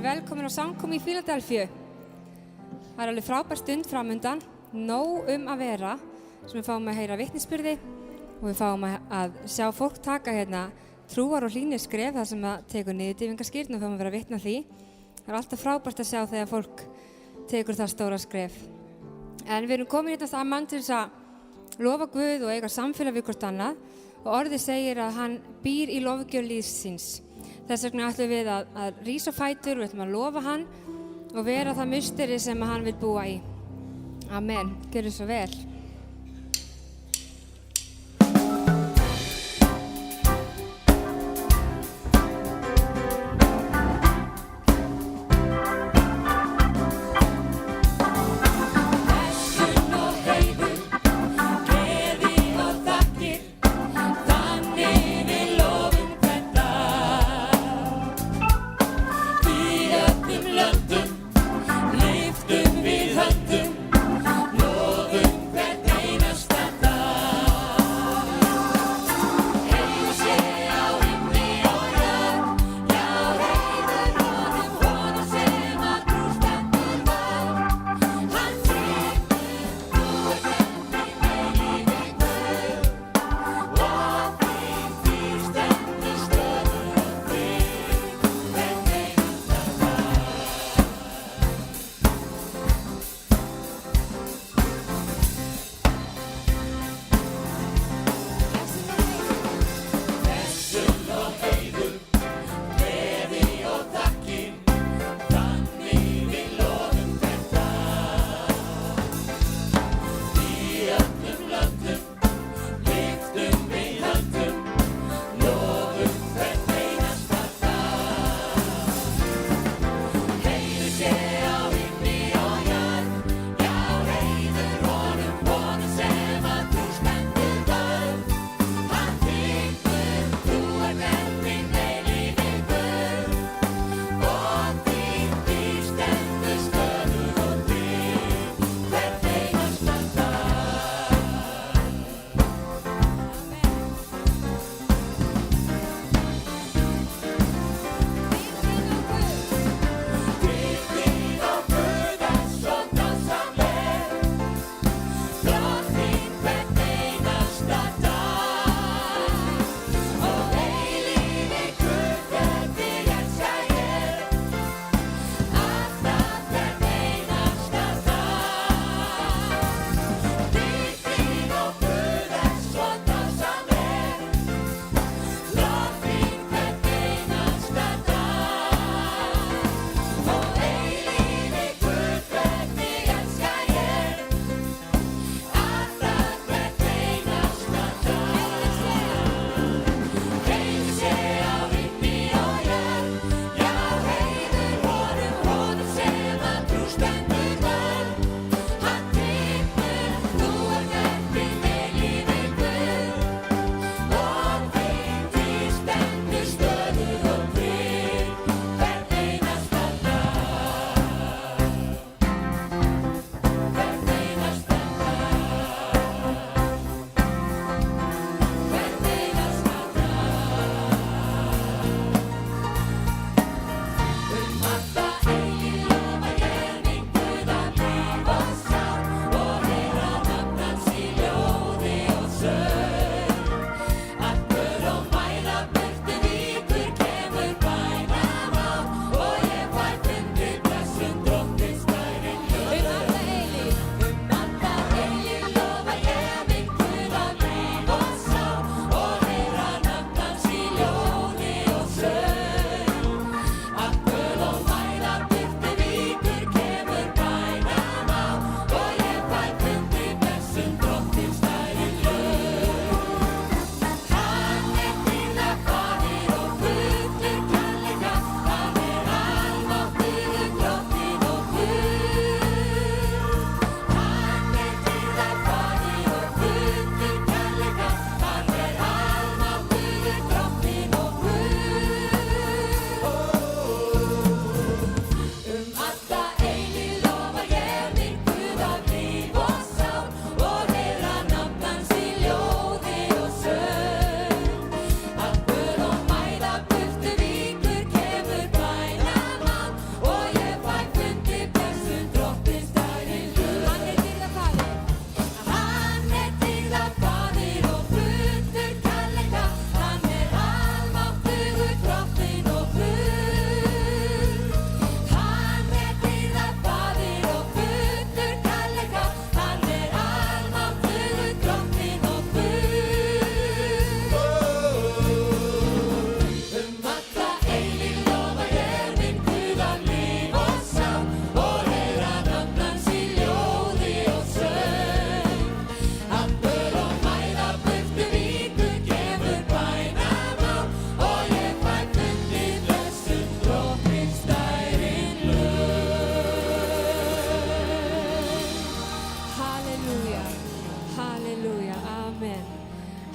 velkomin á samkomu í Fíladelfíu. Það alveg frábær stund framundan, nóg að vera, sem við fáum að heyra vitnisburði og við fáum að sjá fólk taka hérna trúar og hlýni skref þar sem það tekur niðurdýfingarskírn og við fáum að vera að vitna því. Það alltaf frábært að sjá þegar fólk tekur það stóra skref. En við erum komin hérna saman til þess að lofa Guð og eiga samfélag við hvort annað og orðið segir að hann býr í lofgjörð lífs síns. Þess vegna ætlum við að rísa á fætur, við ætlum að lofa hann og vera það musteri sem hann vil búa í. Amen. Gjörðu svo vel. Liftum við höndum, lofum hvern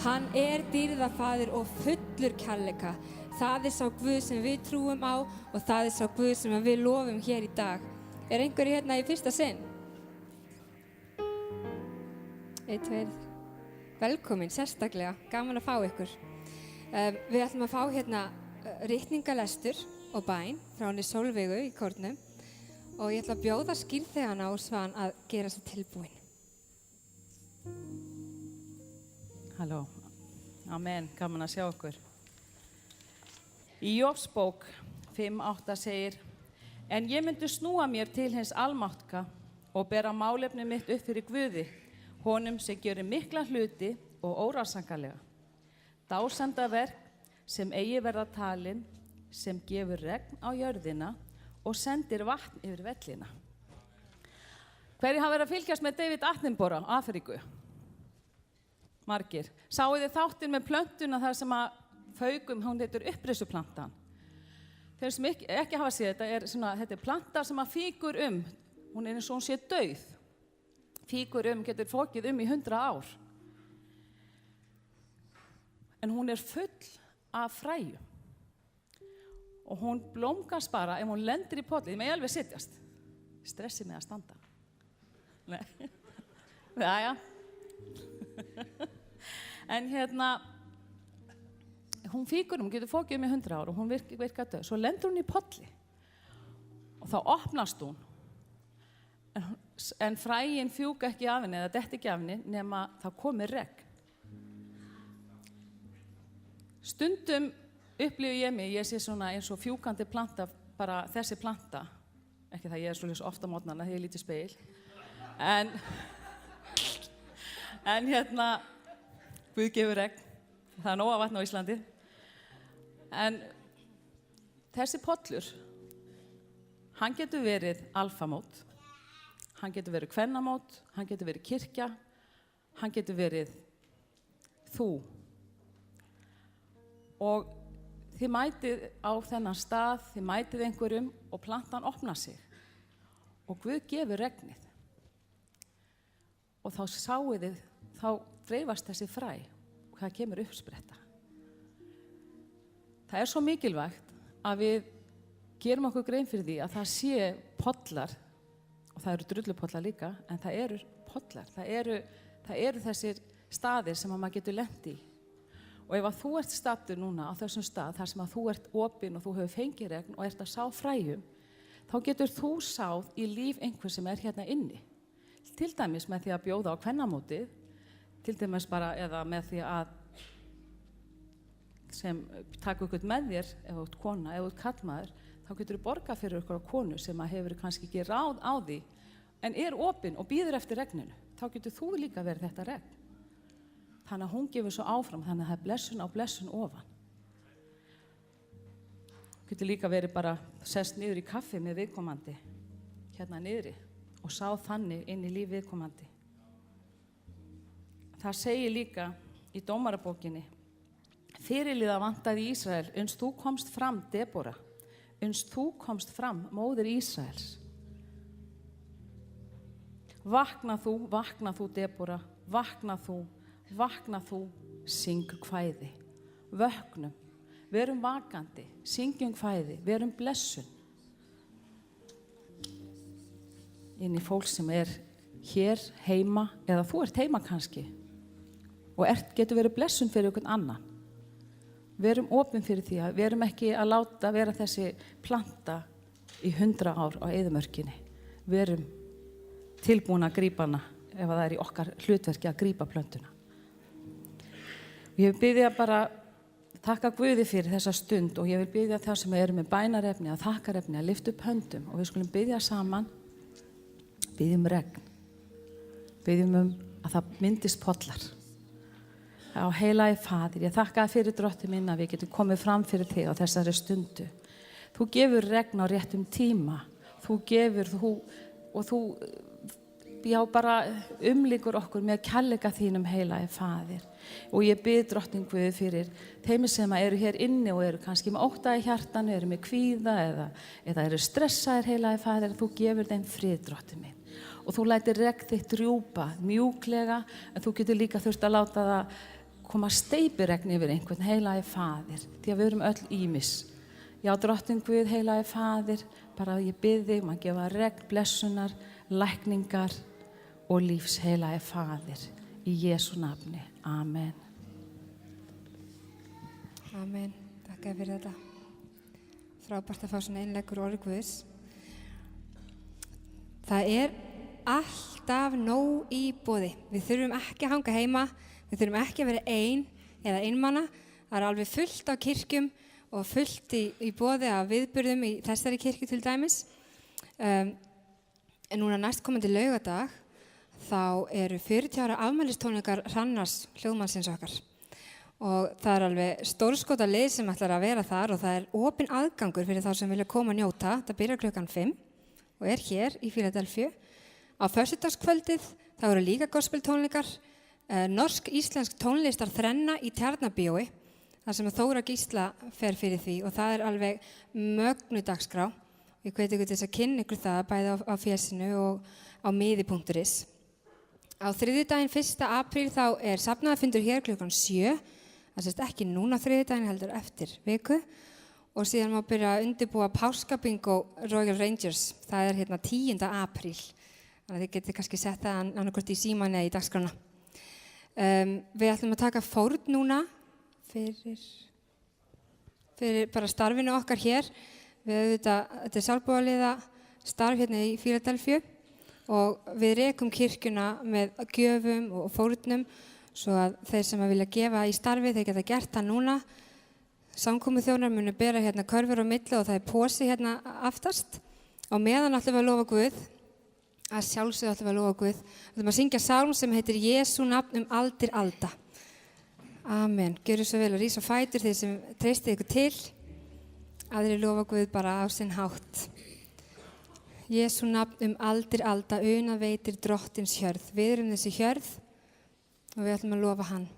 Hann dýrðarfaðir og fullur kærleika. Það sá Guð sem við trúum á og það sá Guð sem við lofum hér í dag. Einhverju hérna í fyrsta sinn? 1, 2. Velkomin, sérstaklega. Gaman að fá ykkur. Við ætlum að fá hérna ritningalestur og bæn frá henni Sólveigu í kórnum og ég ætla að bjóða skírþegana og Svan að gera sér tilbúin. Halló, amen, gaman að sjá okkur. Í Jóbs bók 5:8 segir: En ég myndi snúa mér til hins almáttka og bera málefni mitt upp fyrir Guði, honum sem gerir mikla hluti og órannsakanlega. Dásemdaverk sem eigi verða talin, sem gefur regn á jörðina og sendir vatn yfir vellina. Hverjir hafa verið að fylgjast með David Attenborough á Afríku? Margir. Sáu þið þáttinn með plöntuna þar sem að faugum, hún heitir upprisuplantan. Þeir sem ekki hafa séð þetta er planta sem að fíkur hún eins og hún sé dauð. Fíkur getur fókið í 100 ár. En hún full af fræjum. Og hún blómgast bara ef hún lendir í polli. Þið megi alveg sitjast. Stressi með að standa. Nei. Jæja. En hún fíkur getur fókið í 100 ár og hún virkar döð. Svo lendur hún í polli og þá opnast hún. En fræin fjúka ekki af henni eða detti ekki af henni nema þá komi regn. Stundum upplifi ég mig, ég sé svona eins og fjúkandi planta, bara þessi planta. Ekki það ég svo ofta á morgnana þegar ég lít í spegil. En Guð gefur regn. Það nóg af vatn á Íslandi. En þessi pollur, hann getur verið alfamót, hann getur verið kvennamót, hann getur verið kirkja, hann getur verið þú. Og þið mætið á þennan stað, þið mætið einhverjum og plantan opnar sig. Og Guð gefur regnið. Og þá sáuð þið, þá dreifast þessi fræ og það kemur uppspretta. Það svo mikilvægt að við gerum okkur grein fyrir því að það sé pollar, og það eru drullupollar líka, en það eru pollar, það eru þessir staðir sem að maður getur lent í. Og ef að þú stattur núna á þessum stað, þar sem að þú opinn og þú hefur fengið regn og að sá fræjum, þá getur þú sáð í líf einhver sem hérna inni. Til dæmis með því að bjóða á kvennamótið, til dæmis bara eða með því að sem taka ykkur með þér ef þú ert kona, ef þú ert karlmaður, þá getur þú borgað fyrir ykkur konu sem að hefur kannski ekki ráð á því en opinn og bíður eftir regninu. Þá getur þú líka verið þetta regn. Þannig að hún gefur svo áfram, þannig að það blessun á blessun ofan. Getur líka verið bara sest niður í kaffi með viðkomandi hérna niðri og sá þannig inn í líf viðkomandi. Það segir líka í Dómarabókinni: Fyrirliða vantaði í Ísrael, uns þú komst fram, Debora, uns þú komst fram, móðir Ísraels. Vakna þú, Debora, vakna þú, syng kvæði. Vöknum, verum vakandi, syngjum kvæði, verum blessun. Inn í fólk sem hér heima, eða þú ert heima kannski, og getur verið blessun fyrir einhvern annan. Verum opin fyrir því að verum ekki að láta vera þessi planta í 100 ár á eyðimörkinni. Verum tilbúin að grípa hana ef það í okkar hlutverki að grípa plöntuna. Ég vil biðja bara þakka Guði fyrir þessa stund og ég vil biðja þá sem eru með bænarefni að þakkarefni að lyfta upp höndum og við skulum biðja saman, biðjum regn, biðjum að það myndist pollar. Á heilagi Faðir, ég þakka þér fyrir Drottinn minn að við getum komið fram fyrir þig á þessari stundu. Þú gefur regn á réttum tíma, þú bara umlíkur okkur með kærleika þínum heilagi Faðir. Og ég bið Drottinn Guð fyrir þeim sem eru hér inni og eru kannski með ótta í hjartanu, eru með kvíða eða eru stressaðir heilagi Faðir, þú gefur þeim frið, Drottinn minn. Og þú lætir regn þitt rjúpa mjúklega, en þú getur líka þurft að láta það koma steypiregn yfir einhvern, heilagi Faðir, því að við erum öll ýmis. Já, drottinn Guð, heilagi Faðir, bara ég bið þig að gefa regn, blessunar, lækningar og lífs, heilagi Faðir, í Jesú nafni. Amen. Amen. Takk fyrir þetta. Frábært að fá svona einleikur orð Guðs. Það er alltaf nóg í boði. Við þurfum ekki að hanga heima, við þurfum ekki að vera ein eða einmana. Það er alveg fullt á kirkjum og fullt í boði af viðburðum í þessari kirkju til dæmis. En núna næstkomandi laugardag þá eru 40 ára afmælistónleikar Hrannars hljóðmannsins okkar. Og það er alveg stórskota lið sem ætlar að vera þar og það er opinn aðgangur fyrir þá sem vilja koma og njóta. Það byrjar klukkan 5 og er hér í Fíladelfíu. Á föstudagskvöldið þá eru líka gospeltónleikar, norsk-íslensk tónlistar þrenna í Tjarnarbíói, þar sem Þóra Gísla fer fyrir því og það er alveg mögnu dagskrá. Ég hveti ykkur til þess að kynna ykkur það bæði á fésinu og á miði.is. Á þriðjudaginn 1. apríl þá er safnaðarfundur hér klukkan 7. Það sést ekki núna þriðjudaginn heldur eftir viku og síðan má byrja að undirbúa páskabingo Royal Rangers. Það er 10. apríl. Þannig að þið getið kannski sett það annarkvort í símann eða í dagskrána. Við ætlum að taka fórn núna fyrir bara starfinu okkar hér. Þetta er sjálfboðaliða starf hérna í Fíladelfíu og við rekum kirkjuna með gjöfum og fórnum svo að þeir sem vilja gefa í starfi, þeir geta gert það núna. Samkomuþjónar munu bera hérna körfur á milli og það er posi hérna aftast. Og meðan ætlum við að lofa Guð, að sjálfsögðu ætlum við að lofa Guð, ætlum að syngja sálm sem heitir Jesú nafn aldir alda. Amen. Gjörðu svo vel að rísa á fætur þeir sem treystið ykkur til. Aðrir lofa Guð bara á sinn hátt. Jesú nafn aldir alda, una veitir drottins hjörð. Við erum þessi hjörð og við ætlum að lofa hann.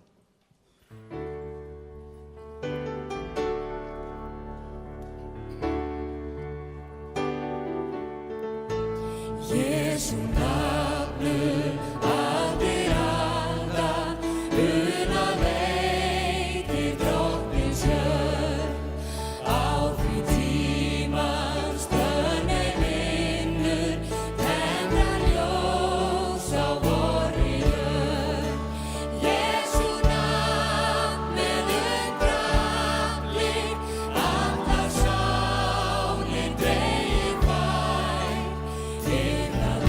Jesú nafn aldir alda, una veitir drottins hjörð. Á því tímans bönn vinnur, tendrar ljós á vorri jörð. Jesú nafn með undraafli, allar sálin dregið fær, til að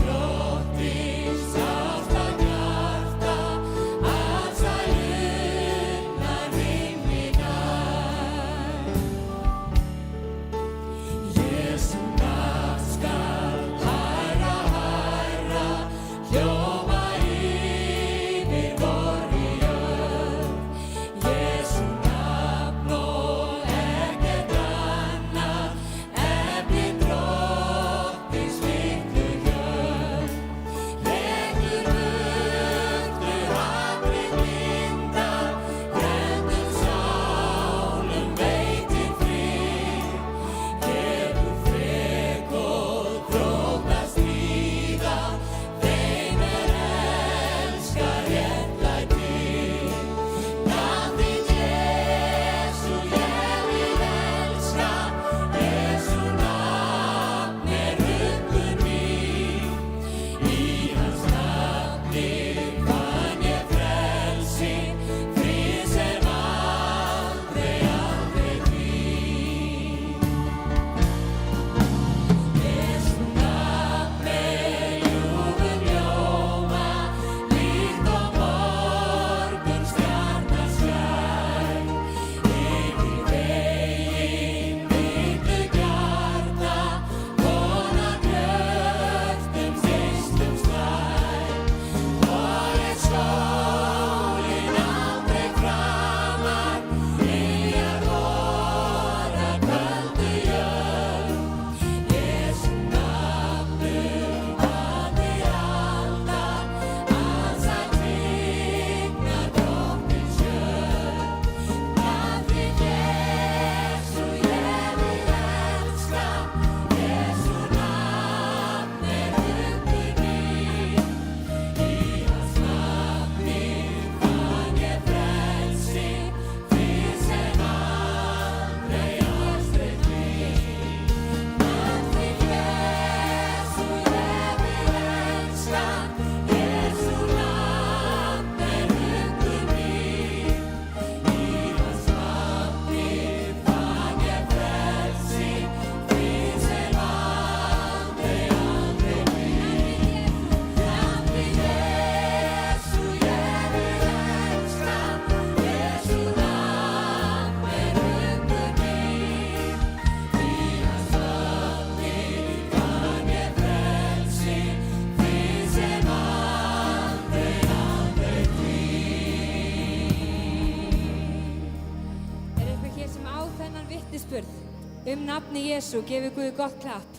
nafni Jesú, gefið Guði gott klapp.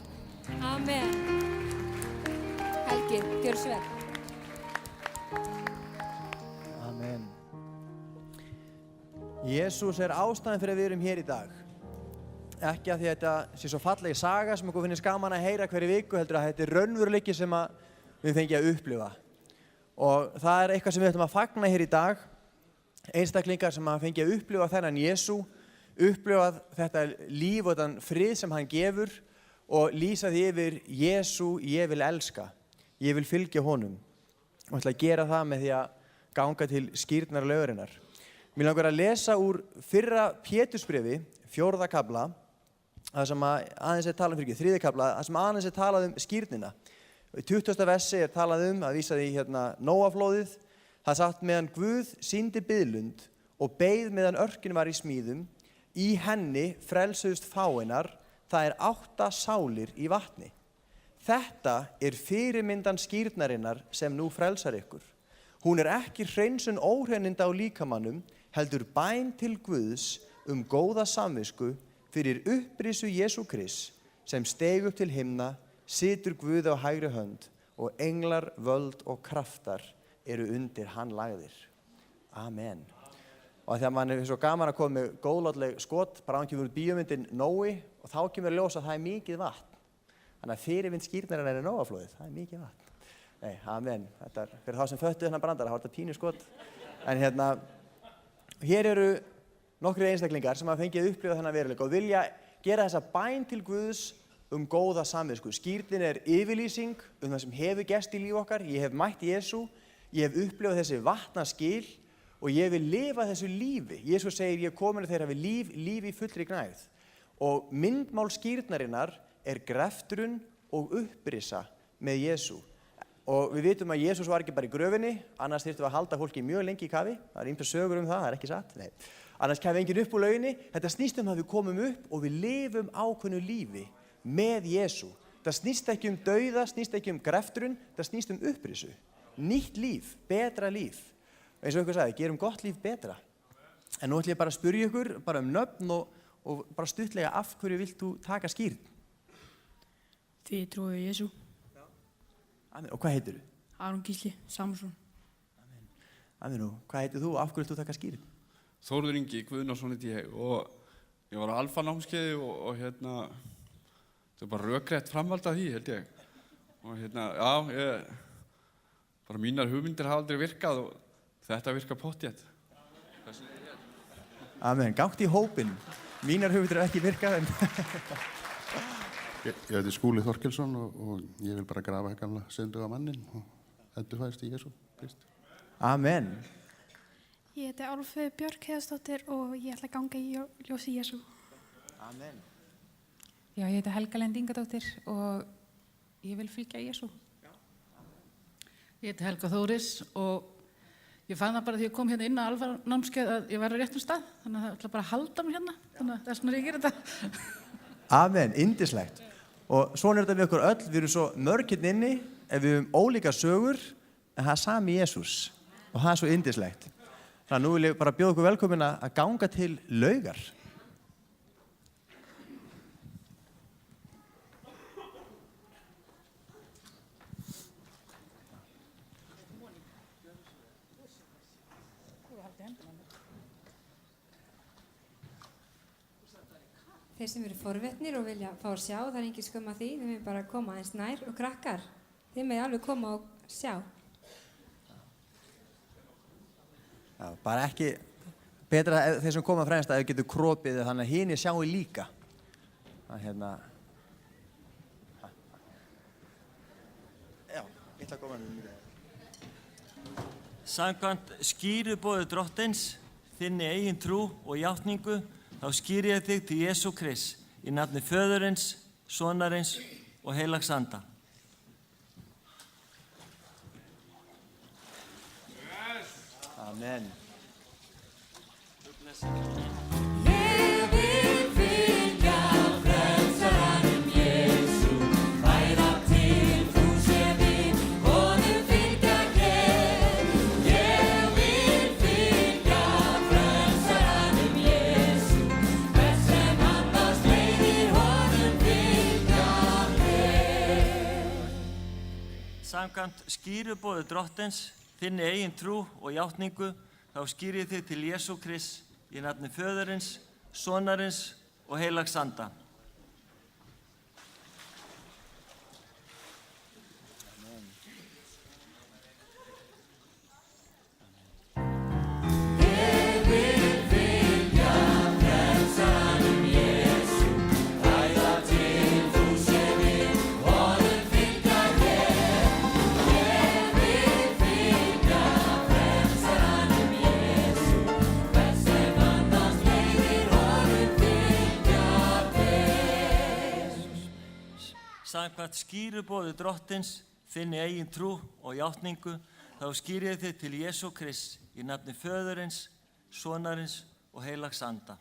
Amen. Helgi, gjör svo vel. Amen. Jesús ástæðan fyrir að við erum hér í dag. Ekki að því að þetta sé svo falleg saga sem okkur finnst gaman að heyra hverju viku, heldur að þetta raunveruleiki sem við fengið að upplifa. Og það eitthvað sem við ætlum að fagna hér í dag. Einstaklingar sem að fengið að upplifa þennan Jesú, upplifa þetta líf og þann frið sem hann gefur og lýsa því yfir Jesú, ég vil elska, ég vil fylgja honum. Og ætla að gera það með því að ganga til skírnar laugarinnar. Mér langar að lesa úr fyrra Pétursbréfi, 4. kafla, það sem aðeins talað um 3. kafla, það sem aðeins talað um skírnina. Í 20. versi talað að vísa því Nóaflóðið. Það sagt meðan Guð sýndi biðlund og beið meðan örkin var í smíðum, í henni frelsuðust fáeinar, það 8 sálir í vatni. Þetta fyrirmyndan skírnarinnar sem nú frelsar ykkur. Hún ekki hreinsun óhreininda á líkamannum, heldur bæn til Guðs góða samvisku fyrir upprisu Jesú Krists sem steig upp til himna, situr Guð á hægri hönd og englar, völd og kraftar undir hann lagðir. Amen. Og þegar mann svo gaman að koma með góðlátleg skot, bara hann kemur út bíómyndin Nói og þá kemur ljós að það mikið vatn. Þannig að fyrirmynd skírnarinnar Nóaflóðið, það mikið vatn. Nei, amen. Þetta fyrir þá sem föttu þennan brandara, þá þetta pínu skot. En hér eru nokkrir einstaklingar sem hafa fengið að upplifa þennan veruleika og vilja gera þessa bæn til Guðs góða samvisku. Skírnin yfirlýsing það sem hefur gerst í líf okkar. Ég hef mætt Jesú, ég hef upplifað þessi vatnaskil og ég vil lifa þessu lífi. Jesús segir, ég er komin þegar við líf í fullri gnægð. Og myndmál skírnarinnar greftrun og upprisa með Jesú. Og við vitum að Jesús var ekki bara í gröfinni, annars þyrftum við að halda fólki mjög lengi í kafi. Það ýmsar sögur það ekki satt. Nei. Annars kæmi enginn upp úr lauginni. Þetta snýst að við komum upp og við lifum ákveðnu lífi með Jesú. Það snýst ekki dauða, snýst ekki greftrun, það snýst upprisu. Nýtt líf, betra líf. Eins og einhver sagði, gerum gott líf betra. En nú ætlum ég bara að spyrja ykkur bara nöfn og bara stuttlega af hverju vilt þú taka skírn? Því ég trúi á Jesú. Amen. Og hvað heitir þú? Aron Gísli Samúelsson. Amen. Amen. Og hvað heitir þú og af hverju vilt þú taka skírn? Þórður Ingi Guðnason heiti ég og ég var á alfanámskeiði og það bara rökrétt framhald af því held ég. Og bara mínar hugmyndir hafa aldrei virkað og þetta virkar pottþétt. Amen. Gátt í hópinn. Mínar hugmyndir ekki virkað en Ég heiti Skúli Þorkelsson og ég vil bara grafa gamla synduga mannin og endurfæðist í Jesú Krist. Amen. Ég heiti Álfur Björk Heiðarsdóttir og ég ætla að ganga í ljósi Jesú. Amen. Já, ég heiti Helga Lind Ingadóttir og ég vil fylgja Jesú. Ég heiti Helga Þóris og ég fann það bara því ég kom hérna inn á alfanámskeið að ég var á réttum stað, þannig að það ætla bara að halda mig hérna, þannig að það svona ég gera þetta. Amen, indislegt. Og svona þetta við okkur öll, við erum svo mörg hérna inni, við höfum ólíka sögur, en það sami Jesús. Og það svo indislegt. Þannig að nú vil ég bara bjóða okkur velkomin að ganga til Laugar. Þeir sem eru forvitnir og vilja fá að sjá, það engin skömm að því, þeim við bara koma aðeins nær og krakkar, þeim með alveg koma og sjá. Já, bara ekki, betra þeir sem koma fremst að þau getur kropið þannig að hinir sjáu líka. Það Já, ég ætla að koma nú. Samkvæmt skýruboði Drottins, þinni eigin trú og játningu, þá skýri ég þig til Jesú Krists í nafni Föðurins, Sonarins og Heilags Anda. Amen. Ég vil fylgja frelsaranum Jesú, færa til þú sé við, honum fylgja hér. Ég vil fylgja frelsaranum Jesú, hvers sem andast leiðir Samkvæmt skýruboði drottins, þinni eigin trú og játningu, þá skýrið þig til Jesú Krists í nafni Föðurins, Sonarins og Heilags Anda. Samkvæmt skýruboði drottins, þinni eigin trú og játningu, þá skýrið þig til Jesú Krists í nafni Föðurins, Sonarins og Heilags Anda.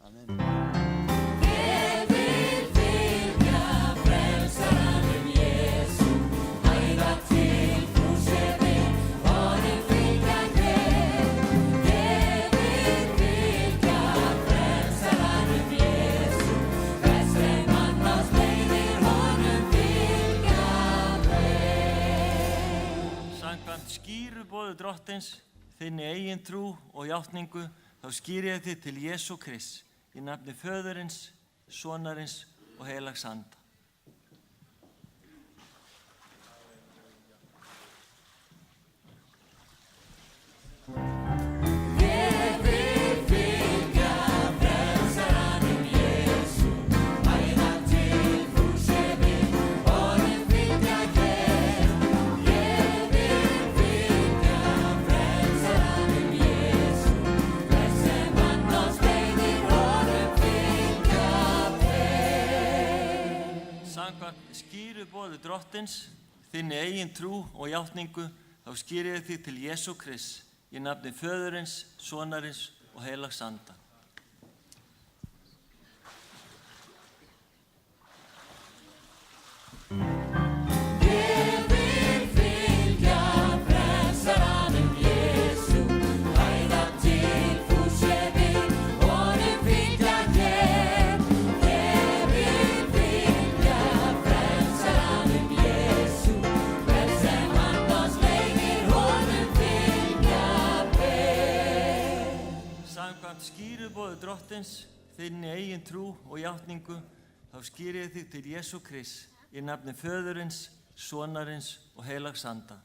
Amen. Skýruboði drottins, þinni eigin trú og játningu, þá skýrið þig til Jesú Krists í nafni Föðurins, Sonarins og Heilags Anda. Skýruboði drottins, þinni eigin trú og játningu, þá skýrið þig til Jesú Krists í nafni Föðurins, Sonarins og Heilags Anda. Skýruboði drottins, þinni eigin trú og játningu, þá skýrið þig til Jesú Krists í nafni Föðurins, Sonarins og Heilags Anda.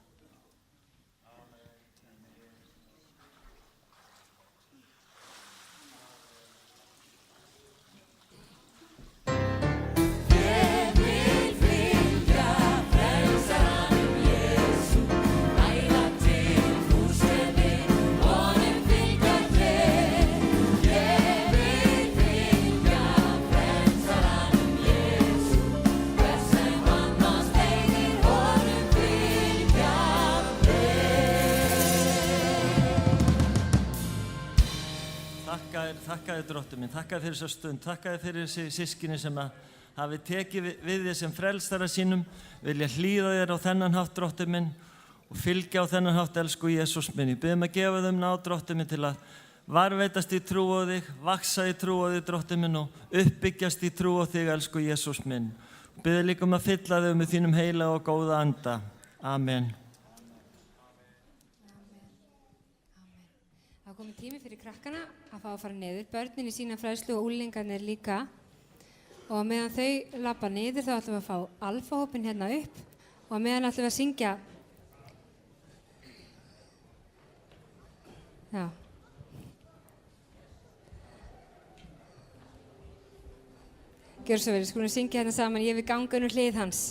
Þakka þér, Drottinn minn, þakka þér fyrir þessa stund, þakka þér fyrir þessi systkini sem hafi tekið við þér sem frelstara sínum, vilja hlýða þér á þennan hátt, Drottinn minn, og fylgja á þennan hátt, elsku Jesús minn. Ég biðum að gefa þeim náð, Drottinn minn, til að varveitast í trú á þig, vaksa í trú á þig, Drottinn minn, og uppbyggjast í trú á þig, elsku Jesús minn. Biður líka að fylla þau með þínum heila og góða anda. Amen. Það komið tími fyrir krakkana að fá að fara niður, börnin í sína fræðslu og úlingarnir líka. Og meðan þau labba niður þá ætlum við að fá alfahópin hérna upp og meðan ætlum við að syngja. Já. Gjörðu svo vel, við skulum syngja hérna saman, ég vil ganga um hlið hans.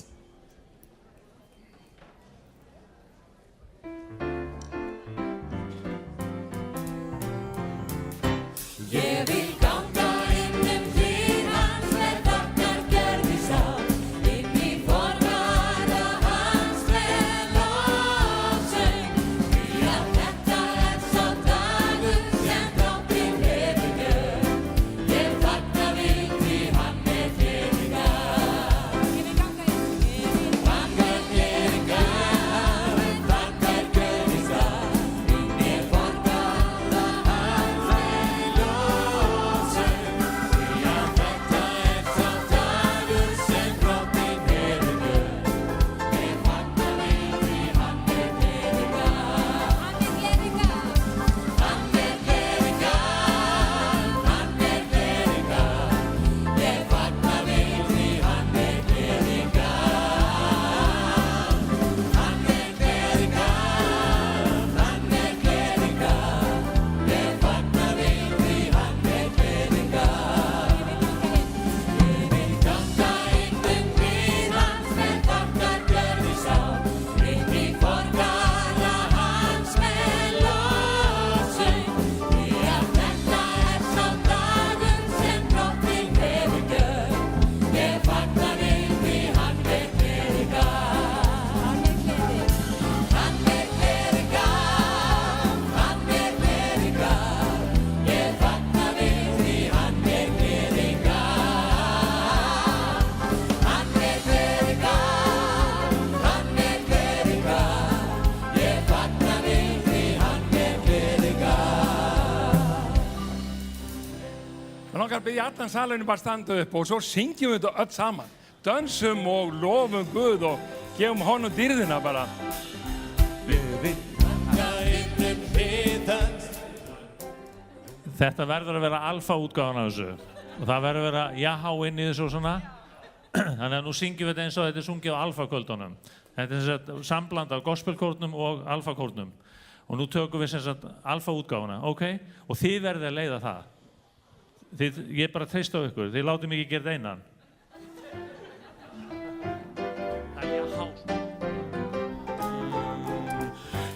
Ég vil ganga inn hlið hans með þakkar gerði sá, inn í forvara hans með lofsöng, því að þetta sá dagur sem drottinn hefur gjört. Ég fagna við því hann gleði dag. Ég vil ganga inn biðja allan salinu bara að standa upp og svo syngjum við þetta öll saman. Dönsum og lofum Guð og gefum honum dýrðina bara. Þetta verður að vera alfa-útgáfan af þessu og það verður að vera jahá inn í þessu og svona. Þannig að nú syngjum við þetta eins og þetta er sungið á alfa-kvöldunum. Þetta er sem sagt sambland af gospelkórnum og alfa-kórnum. Og nú tökum við sem sagt alfa-útgáfuna, ok? Og þið verðið að leiða það. Ég bara treysti á ykkur, þið látum mig ekki gera þetta einan. Það er jahá.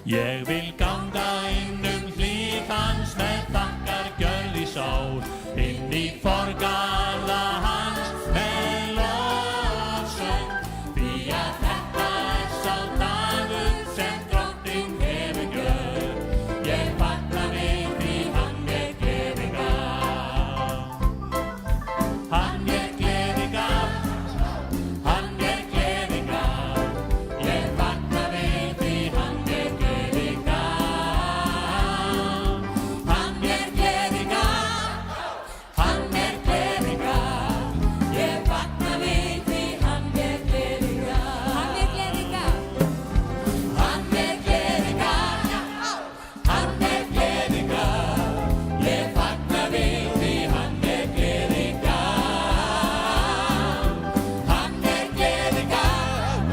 Ég vil ganga inn hlíð hans með þakkar gjörð í sál, inn í forgarða hans með lofsöng, því að þetta er sá dagur sem Drottinn hefur gjörð. Ég fagna við því hann er gleðigáf. Hann er gleðigáf, hann er gleðigáf. Ég fagna við því hann er gleðigáf. Hann er gleðigáf, hann er gleðigáf. Ég fagna við því hann er gleðigáf. Hann er gleðigáf, hann er gleðigáf. Hann er gleðigáf. Ég fagna við því hann er gleðigáf. Hann er gleðigáf,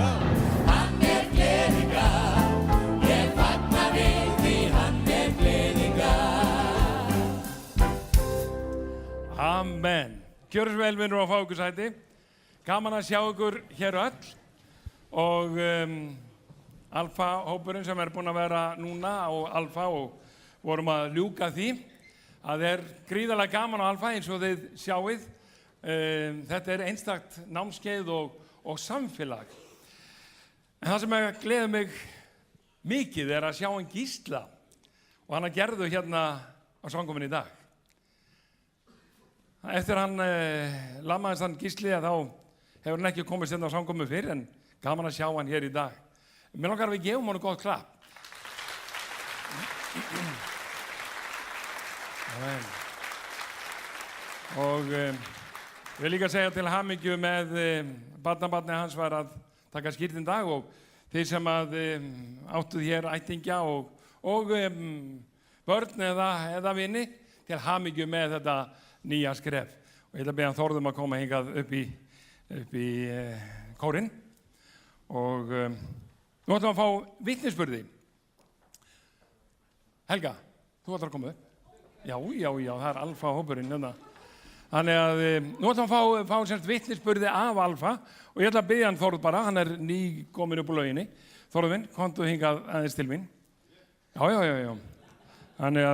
hann er gleðigáf. Ég fagna við því hann er gleðigáf. Amen. Gjörðu svo vel vinur að fá ykkur sæti. Gaman að sjá ykkur hér öll. Og Alfa-hópurinn sem er búinn að vera núna á Alfa og vorum að ljúka því. Það er gríðarlega gaman á Alfa eins og þið sjáið. Þetta er einstakt námskeið og samfélag. En það sem gleður mig mikið er að sjá hann Gísla og hann að gerðu hérna á samkominni í dag. Eftir hann lammaðist hann Gísli þá hefur hann ekki komist hérna á samkomu fyrr en gaman að sjá hann hér í dag. Mér langar að við gefum honum gott klapp. Amen. Og ég vil líka segja til hamingju með barnabarni hans var að taka skírnin dag og þeir sem að áttuð hér ættingja og börn eða vini til hamingju með þetta nýja skref. Og ég ætla að beða Þórðum að koma hingað upp í kórinn. Og nú ætlum við að fá vitnisburði. Helga, þú ætlar að koma upp? Já, það er Alfa-hópurinn. Þannig að nú ætlum við að fá semst vitnisburði af Alfa og ég ætla að biðja hann Þórð bara, hann er nýkominn upp á lauginni. Þórður minn, komdu hingað aðeins til mín. Já. Þannig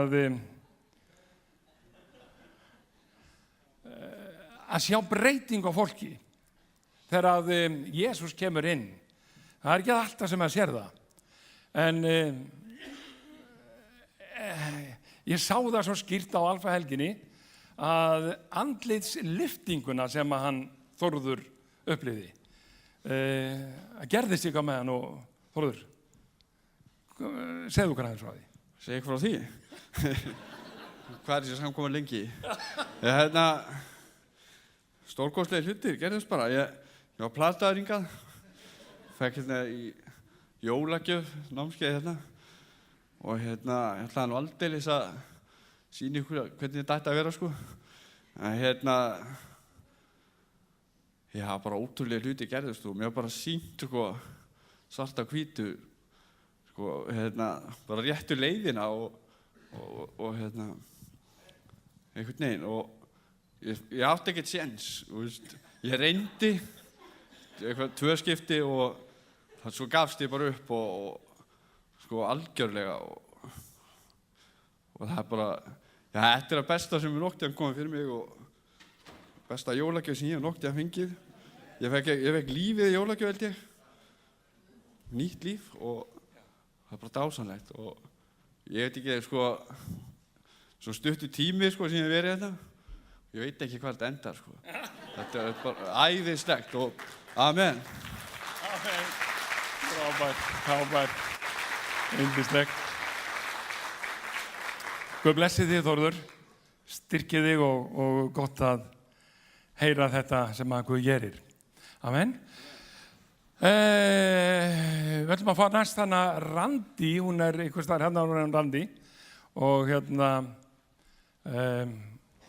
að sjá breyting á fólki þegar að Jesús kemur inn. Það er ekki alltaf sem að sér það. En ég sá það svo skýrt á Alfa-helginni að andlitslyftinguna sem að hann Þórður upplifði. Það gerðist eitthvað með hann og Þórður, segðu hvað aðeins frá því. Segðu eitthvað frá því? Hvað er þessi samkoma lengi? Stórkostlega hlutir gerðist bara. Ég var plataður hingað, fekk hérna í jólagjöf námskeið hérna og ég ætlaði nú aldeilis að sýna ykkur hvernig þetta ætti að vera sko. En já, bara ótrúlega hluti gerðist og mér var bara sýnt sko svart á hvítu sko bara réttu leiðina og einhvern veginn og ég átti ekkert séns, ég reyndi eitthvað 2 skipti og svo gafst ég bara upp og sko algjörlega og það er bara, já, þetta er það besta sem nokkuð tímann komið fyrir mig og besta jólagjöf sem ég nokkuð tímann fengið. Ég fekk lífið í jólagjöf held ég, nýtt líf og það er bara dásamlegt og ég veit ekki sko, svo stuttur tími sko sem ég hef verið hérna. Ég veit ekki hvað þetta endar sko. Þetta er bara æðislegt og amen. Amen. Frábært. Yndislegt. Guð blessi þig Þórður. styrki þig og gott að heyra þetta sem að Guð gerir. Amen. Við ætlum að fá næst hana Randi, hún einhvers staðar hérna hún Randi og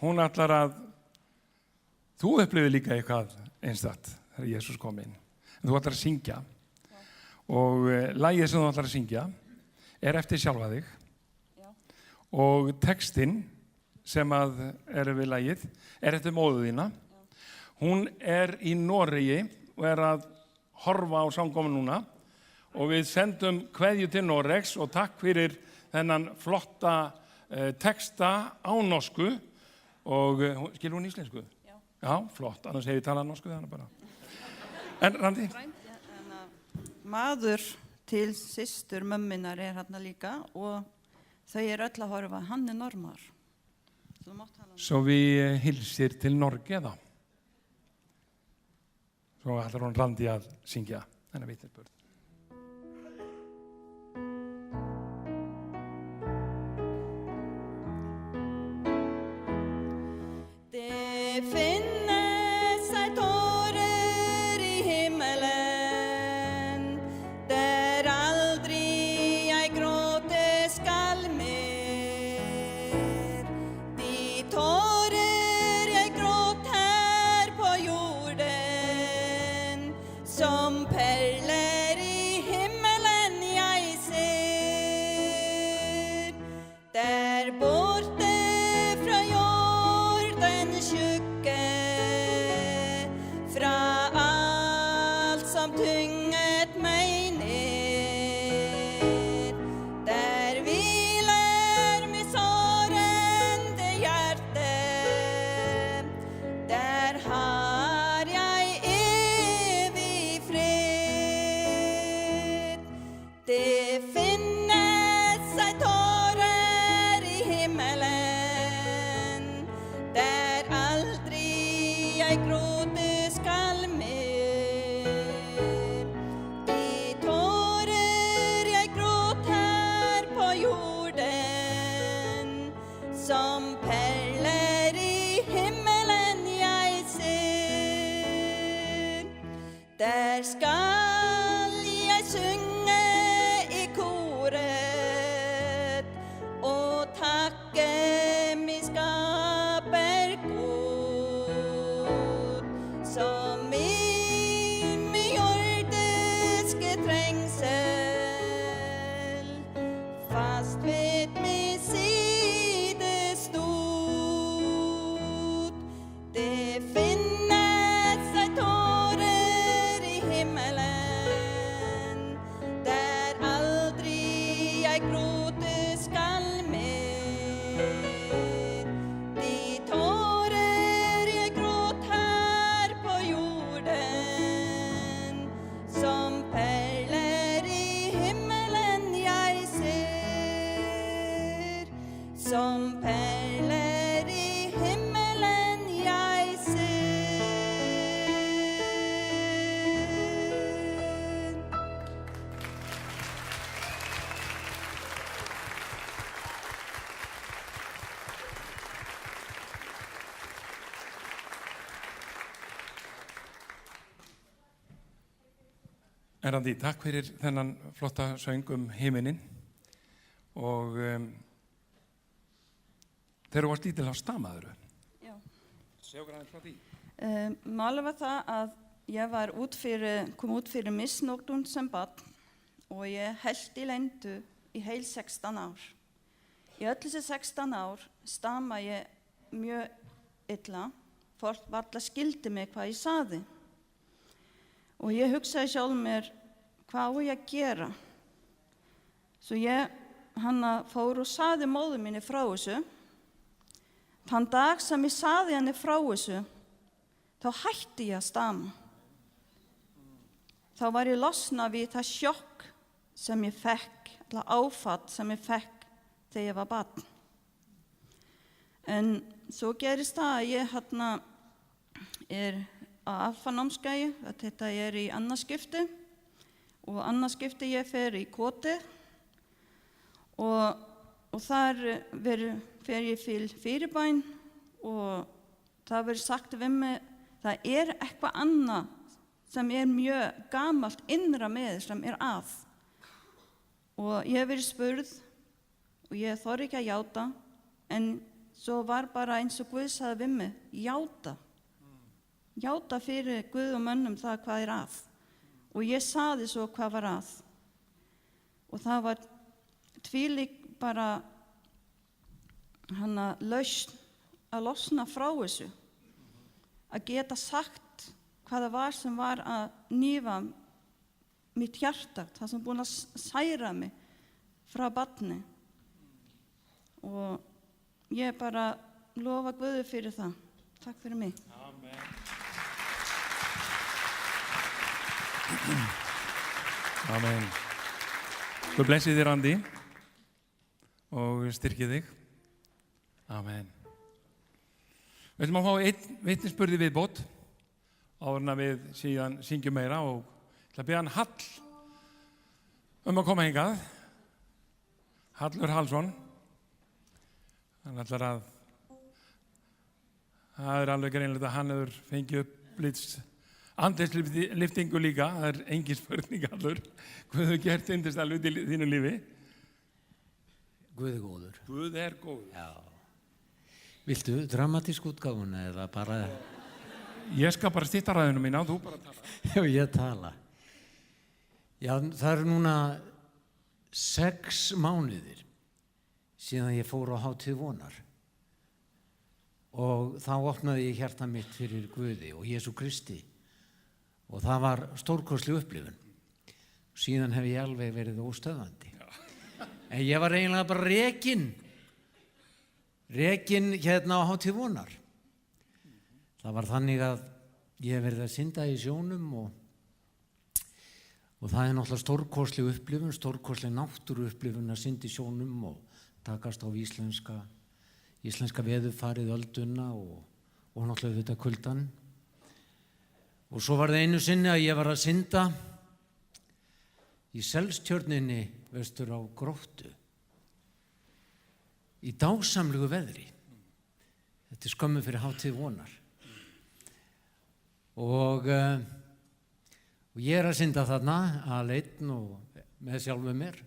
hún ætlar að þú upplifir líka eitthvað einstakt þegar Jesús kom inn. En þú ætlar að syngja og lagið sem þú ætlar að syngja eftir sjálfa þig og textinn sem að við lagið eftir móður þína. Hún í Noregi og að horfa á samkomu núna og við sendum kveðju til Noregs og takk fyrir þennan flotta texta á norsku og skilur hún íslensku? Já, flott, annars hef ég talað norsku þannig bara. En Randi? Maður til systur mömminar hérna líka og þau öll að horfa, hann normar. Så vi hilser til Norge da. Så ætlar hún Randi að syngja þennan vitnisburð. Det finnes ei tårer i himmelen, der aldri jeg gråte skal mer. De tårer jeg gråt her på jorden, som perler i himmelen jeg ser. Der borte fra jordens skygge, fra alt som tynget meg ned. Der hviler mitt sårende hjerte, der har jeg evig fred. Det finnes ei tårer i himmelen, der aldri jeg gråte skal mer. De tårer jeg gråt her på jorden, som perler i himmelen jeg ser. Der skal jeg synge i koret og takke min skaper god, som i min jordiske trengsel fast ved min side stod. Det finnes ei tårer i himmelen, der aldri jeg gråte skal mer. De tårer jeg gråt her på jorden, som perler i himmelen jeg ser. Som perler i himmelen jeg ser. Randi, takk fyrir þennan flotta söng himinin og þegar þú varst lítil þá stamaður. Já. Segðu okkur aðeins frá því. Málið var það að ég var kom út fyrir misnotkun sem barn og ég hélt í leyndu í heil 16 ár. Í öll þessi 16 ár stama ég mjög illa. Fólk varla skildi mig hvað ég saði. Og ég hugsaði sjálf mér, hvað á ég að gera? Svo ég fór og saði móður minni frá þessu. Þann dag sem ég saði henni frá þessu, þá hætti ég að stama. Þá var ég losna við það sjokk sem ég fekk, eller áfall sem ég fekk þegar ég var barn. En svo gerist það að ég á alfanámskeiði, þetta í annað skipti og annað skipti ég fer í kotið og þar fer ég til fyrirbæn og það verður sagt við mig, það eitthvað annað sem mjög gamalt innra með sem að. Og ég hef verið spurð og ég þorði ekki að játa, en svo var bara eins og Guð sagði við mig, játa. Játa fyrir Guð og mönnum það hvað að. Og ég sagði svo hvað var að. Og það var tvílík bara lausn að losna frá þessu. Að geta sagt hvað það var sem var að nýfa mitt hjarta, það sem búin að særa mig frá barni. Og ég bara lofa Guði fyrir það. Takk fyrir mig. Amen. Amen. Guð blessi þig, Randi, og styrki þig. Amen. Við ætlum að fá einn vitnisburði viðbót áður en við síðan syngjum meira og ég ætla að biðja hann Hall að koma hingað. Hallur Hallsson. Hann ætlar að það alveg greinilegt að hann hefur fengið upplýst andlitslyftingu líka. Það engin spurning, Hallur. Hvað hefur gert yndislegt hlut í þínu lífi? Guð góður. Guð góður. Já. Viltu dramatísk útgáfuna eða bara... Ég skal bara stytta ræðinu mína og þú bara tala. Já, ég tala. Já, það núna 6 mánuðir síðan ég fór á hátíð vonar. Og þá opnaði ég hjarta mitt fyrir Guði og Jesú Kristi. Og það var stórkostleg upplifun. Síðan hef ég alveg verið óstöðvandi. En ég var eiginlega bara rekinn hérna á hátíð vonar. Það var þannig að ég hef verið að synda í sjónum og það náttúrulega stórkostleg upplifun, stórkostleg náttúruupplifun að synda í sjónum og takast á íslenska veðurfarið, ölduna og náttúrulega þetta kuldan. Og svo var það einu sinni að ég var að synda í Selstjörninni vestur á Gróttu í dásamlegu veðri. Þetta skömmu fyrir hátíð vonar. Og ég að synda þarna aleinn og með sjálfu mér.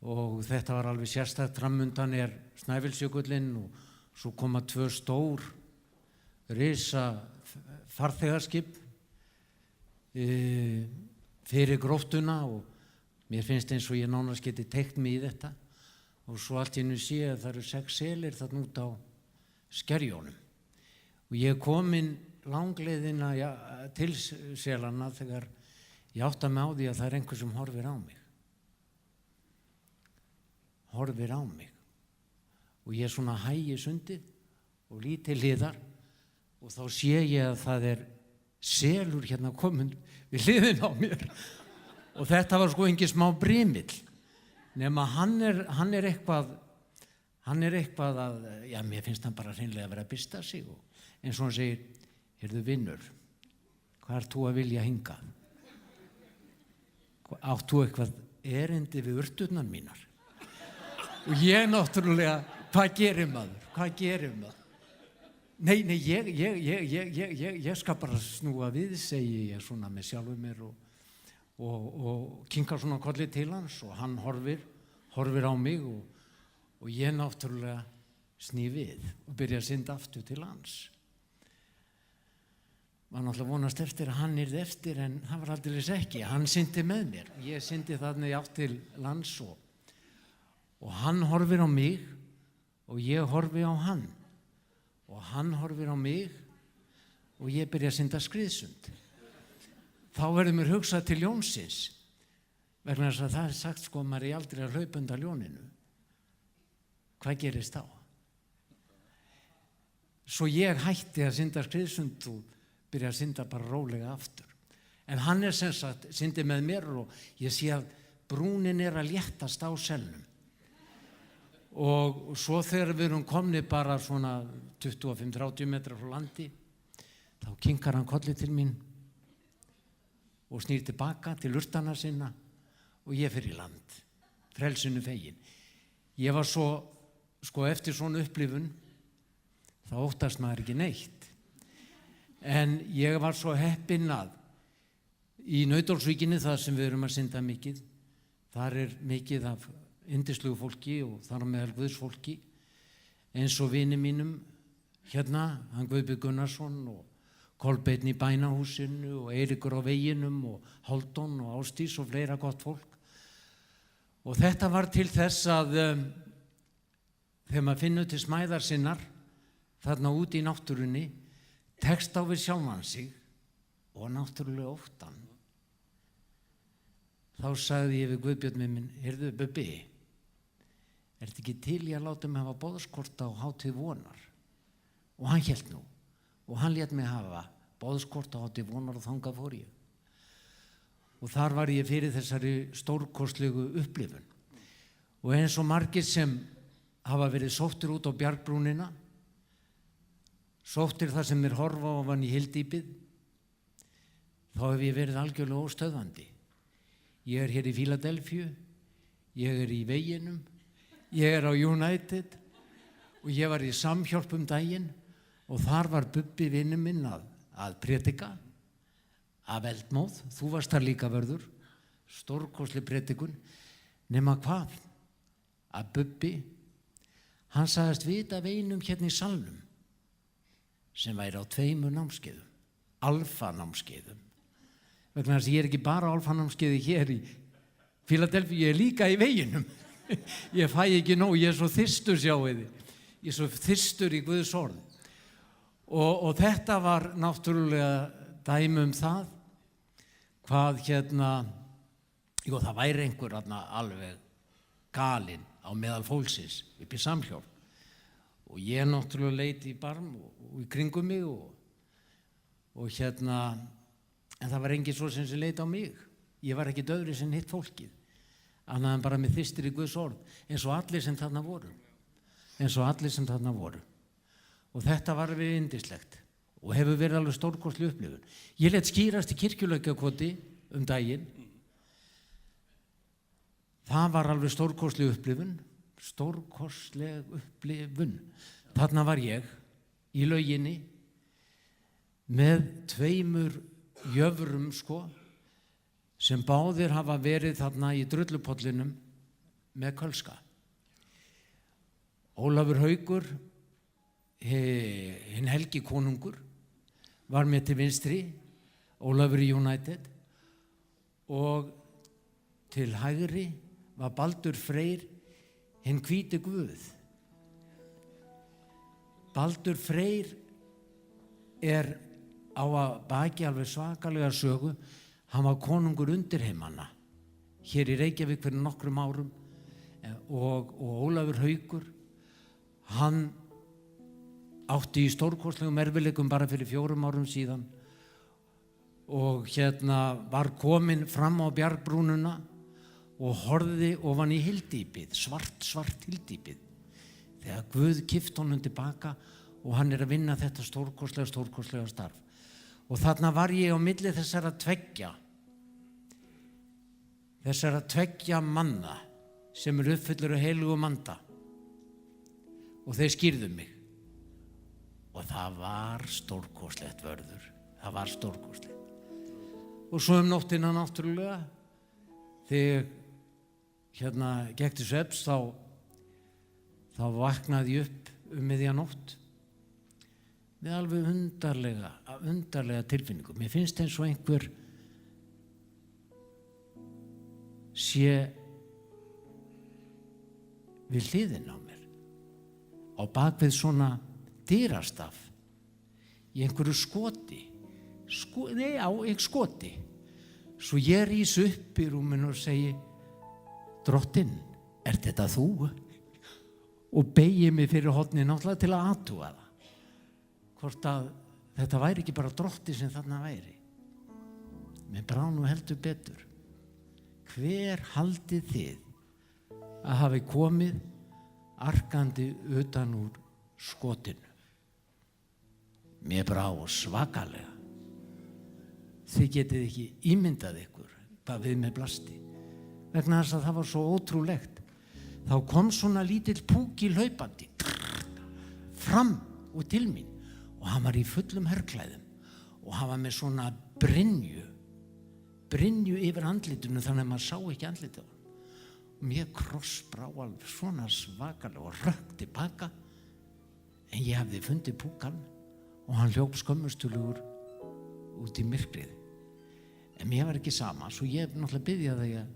Og þetta var alveg sérstakt. Framundan Snæfellsjökullinn og svo koma 2 stór risa farþegarskip fyrir Gróttuna og mér finnst eins og ég nánast geti teygt mig í þetta. Og svo allt í einu sé að það eru 6 selir þarna út á Skerjónum. Og ég kom inn langleiðina til selanna þegar ég átta mig á því að það einhver sem horfir á mig. Horfir á mig. Og ég svona hægi sundið og lít til hliðar og þá sé ég að það selur hérna komin við hliðin á mér. Og þetta var sko engin smá brimill. Nema hann eitthvað að, já, mér finnst hann bara hreinlega að vera að byrsta sig og eins og hann segir, heyrðu vinnur, hvað ert þú að vilja hingað? Átt þú eitthvað erindi við urturnar mínar? Og ég náttúrulega, hvað gerir maður? Nei, ég skal bara snúa við, segi ég svona með sjálfu mér og kinkar svona kolli til hans og hann horfir á mig og ég náttúrulega sný við og byrja að synda aftur til hans. Var náttúrulega vonast eftir að hann yrði eftir en það var aldeilis ekki. Hann syndi með mér. Ég syndi þarna í átt til lands og hann horfir á mig og ég horfi á hann. Og hann horfir á mig og ég byrja að synda skriðsund. Þá verður mér hugsað til ljónsins. Vegna þess að það sagt sko maður er aldrei að hlaupa undan ljóninu. Hvað gerist þá? Svo ég hætti að synda skriðsund og byrja að synda bara rólega aftur. En hann sem sagt syndi með mér og ég sé að brúnin að léttast á selnum. Og svo þegar við erum komni bara svona 25-30 metra frá landi, þá kinkar hann kolli til mín og snýr tilbaka til urtana sinna og ég fer í land, frelsinu fegin. Ég var svo sko eftir svona upplifun þá óttast maður ekki neitt. En ég var svo heppinn að í Nauthólsvíkinni, það sem við erum að synda mikið, þar mikið af yndislugu fólki og þar á meðal Guðsfólki, eins og vini mínum hérna, hann Guðbjörn Gunnarsson og Kolbeinn í Bænahúsinu og Eiríkur á veginum og Hálfdán og Ástís og fleira gott fólk. Og þetta var til þess að þegar maður finnur til smæðar sinnar þarna út í náttúrunni, tekst á við sjálfan sig og náttúrulega óttan. Þá sagði ég við Guðbjörn minn, heyrðu Bubbi, ertu ekki til í að láta mig hafa boðskort á hátíð vonar? Og hann hélt nú. Og hann lét mig hafa boðskort á hátíð vonar og þangað fór ég. Og þar var ég fyrir þessari stórkostlegu upplifun. Og eins og margir sem hafa verið sóttir út á bjargbrúnina, sóttir það sem horfa ofan í hyldýpið, þá hef ég verið algjörlega óstöðvandi. Ég hér í Fíladelfíu, ég í veginum, ég á United og ég var í Samhjálp daginn og þar var Bubbi vinur minn að predika af eldmóð. Þú varst þar líka vörður, stórkostleg predikun, nema hvað? Að Bubbi, hann sagðist vita af einum hérna í salnum sem væri á 2 námskeiðum, alfanámskeiðum. Vegna þess að ég ekki bara á alfanámskeiði hér í Fíladelfíu, ég líka í veginum. Ég fæ ekki nóg, ég svo þyrstur sjáiði. Ég svo þyrstur í Guðs orð. Og þetta var náttúrulega dæmi það, hvað það væri einhver alveg galinn á meðal fólksins upp í Samhjálp. Og ég náttúrulega leit í barm og í kringum mig en það var engin svo sem leit á mig. Ég var ekki öðru sem hitt fólkið, annað en bara með þyrstur í Guðs orð, eins og allir sem þarna voru. Og þetta var við yndislegt og hefur verið alveg stórkostleg upplifun. Ég lét skýrast í kirkjulækjakoti daginn. Það var alveg stórkostleg upplifun. Þarna var ég í lauginni með 2 jöfrum sem báðir hafa verið þarna í drullupollinum með kölska. Ólafur Haukur, hinn Helgi konungur, var með til vinstri, Ólafur í United, og til hægri var Baldur Freyr, hinn hvíti Guð. Baldur Freyr á að baki alveg svakalega sögu. Hann var konungur undirheimanna hér í Reykjavík fyrir nokkrum árum og Ólafur Haukur, hann átti í stórkostlegum erfiðleikum bara fyrir 4 árum síðan og var kominn fram á bjargbrúnuna og horfði ofan í hyldýpið, svart hyldýpið, þegar Guð kipti honum tilbaka og hann að vinna þetta stórkostlega starf. Og þarna var ég á milli þessara tveggja manna sem uppfullir af heilugum anda og þeir skýrðu mig. Og það var stórkostlegt vörður, það var stórkostlegt. Og svo nóttina náttúrulega, þegar gekk til svefns þá vaknaði ég upp miðja nótt með alveg undarlega tilfinningu. Mér finnst eins og einhver sé við hliðina á mér, á bakvið svona dyrastaf, í einhverju skoti. Svo ég rís upp í rúminu og segi, Drottinn, ert þetta þú? Og beygi mig fyrir hornið náttúrulega til að athuga það. Hvort að þetta væri ekki bara Drottinn sem þarna væri. Mér brá nú heldur betur. Hver haldið þið að hafi komið arkandi utan úr skotinu? Mér brá svakalega. Þið getið ekki ímyndað ykkur hvað við með blasti. Vegna þess að það var svo ótrúlegt. þá kom svona lítill púki hlaupandi fram og til mín og hann var í fullum herklæðum og hann var með svona brynju yfir andlitinu þannig að maður sá ekki andlitið á hann. Mér krossbrá alveg svona svakalega og rökk tilbaka en ég hefði fundið púkan og hann hljóp skömmustulegur út í myrkrið. En mér var ekki sama, svo ég náttúrulega byrjaði að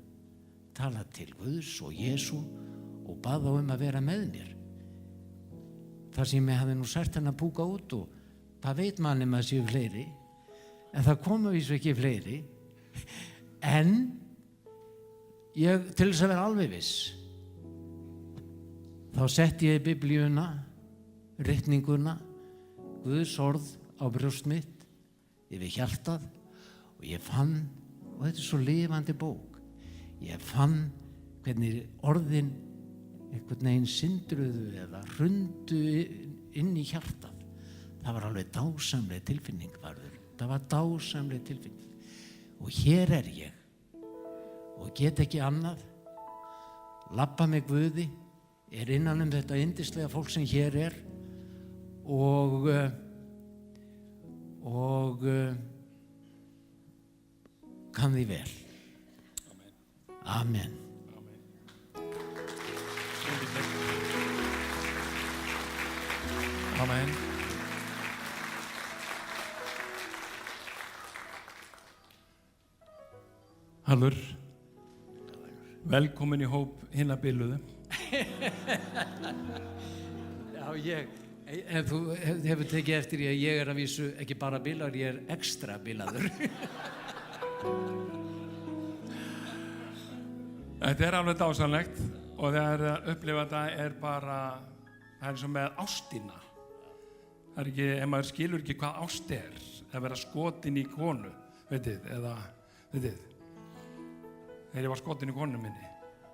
tala til Guðs og Jesú og bað þá að vera með mér. Það sem ég hefði nú sært hann að púka út og það veit manni maður séu fleiri, en það komu vísu ekki fleiri. En ég, til þess að vera alveg viss, þá setti ég biblíuna, ritninguna, Guðs orð á brjóst mitt, yfir hjartað og ég fann, og þetta er svo lifandi bók, ég fann hvernig orðin einhvern veginn syndruðu eða hrundu inn í hjartað. Það var alveg dásamleg tilfinning, það var dásamleg tilfinning. Og hér er ég og get ekki annað, labba með Guði, er innan þetta yndislega fólk sem hér er og kann því vel. Amen. Amen. Hallur, velkomin í hóp hinna biluðu. Já, en þú hefur tekið eftir því að ég er að vísu ekki bara bilaður, ég er ekstra bilaður. Þetta er alveg dásanlegt og þegar að upplifa þetta er bara, það er eins og með ástina. Það er ekki, ef maður skilur ekki hvað ást er, að vera skotin í konu, veitið, eða, veitið. Þegar ég var skotin í konu minni,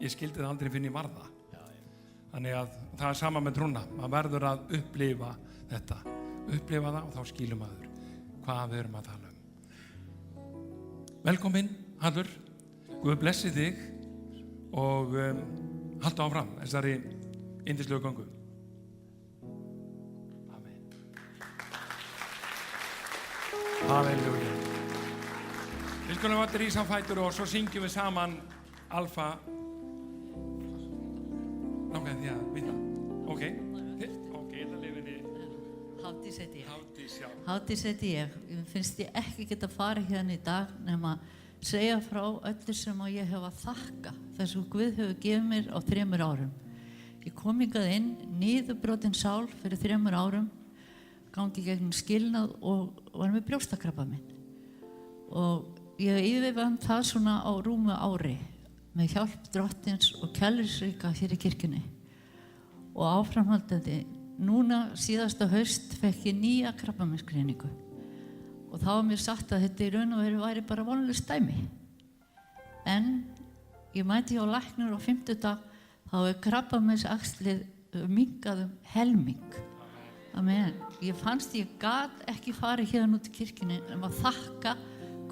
ég skildi það aldrei fyrir ég var það. Þannig að það er sama með trúna, maður verður að upplifa þetta, upplifa það og þá skilur maður hvað við erum að tala um. Velkomin, Hallur, Guð blessi þig og haltu áfram þessari yndislegu göngu. Amen. Halleluja. Við skulum að rísa á fætur og svo syngjum við saman Alfa. Langaði því að vita. Ok, þetta lifinni. Hafdís heiti ég. Hafdís, já. Hafdís heiti ég. Ég finnst ég ekki geta farið hérna í dag nema segja frá öllu sem ég hef að þakka þess að Guð hefur gefið mér á 3 árum. Ég kom hingað inn, niðurbrotin sál fyrir 3 árum, gangi gegnum skilnað og var með brjóstakrabbamein. Og ég yfirvann það svona á rúmu ári með hjálp Drottins og kærleiksríka hér í kirkjunni. Og áframhaldandi, núna síðasta haust fekk ég nýja krabbameinsgreiningu. Og þá var mér sagt að þetta í raun og veru væri bara vonlaust dæmi. En ég mæti hjá læknir á 50 dag, þá krabbameinsaxlið minnkað helming. Amen. Ég fannst ég gat ekki farið hérna út í kirkjunni en að þakka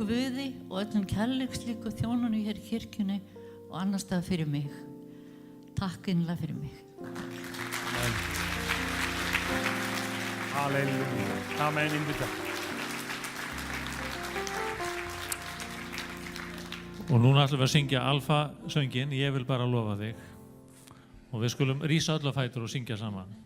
Guði og öllum kærleikslíku þjónunum hér í kirkjunni og annars staðar fyrir mig. Takk innlega fyrir mig. Amen. Halleluja. Amen, innbytta. Og núna ætlum við að syngja Alfa-sönginn, Ég vil bara lofa þig. Og við skulum rísa öll á fætur og syngja saman.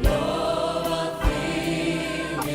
Lofa þig,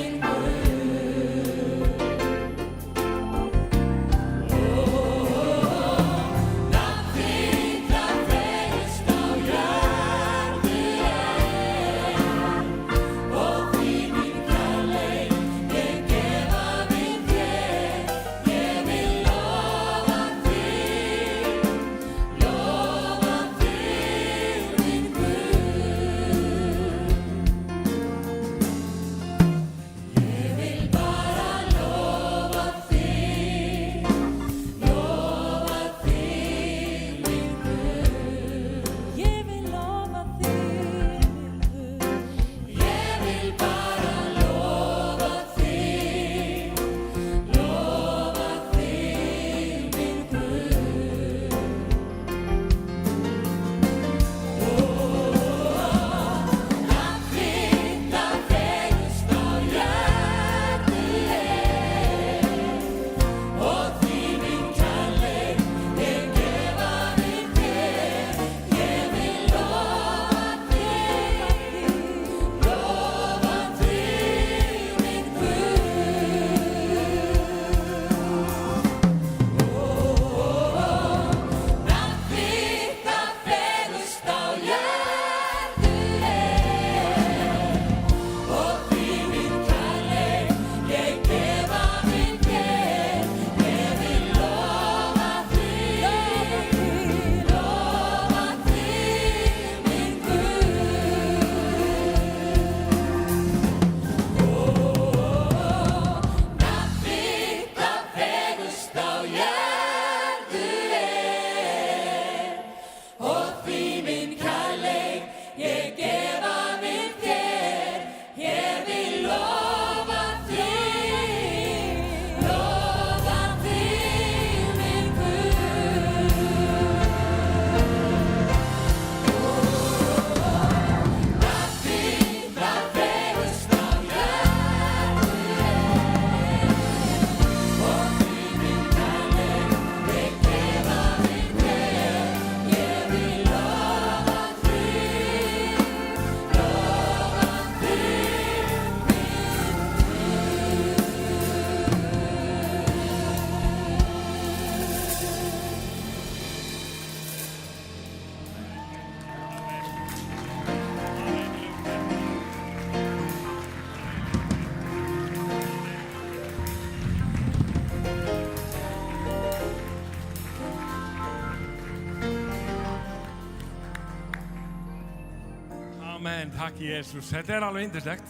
Amen, takk Jesús. Þetta alveg yndislegt.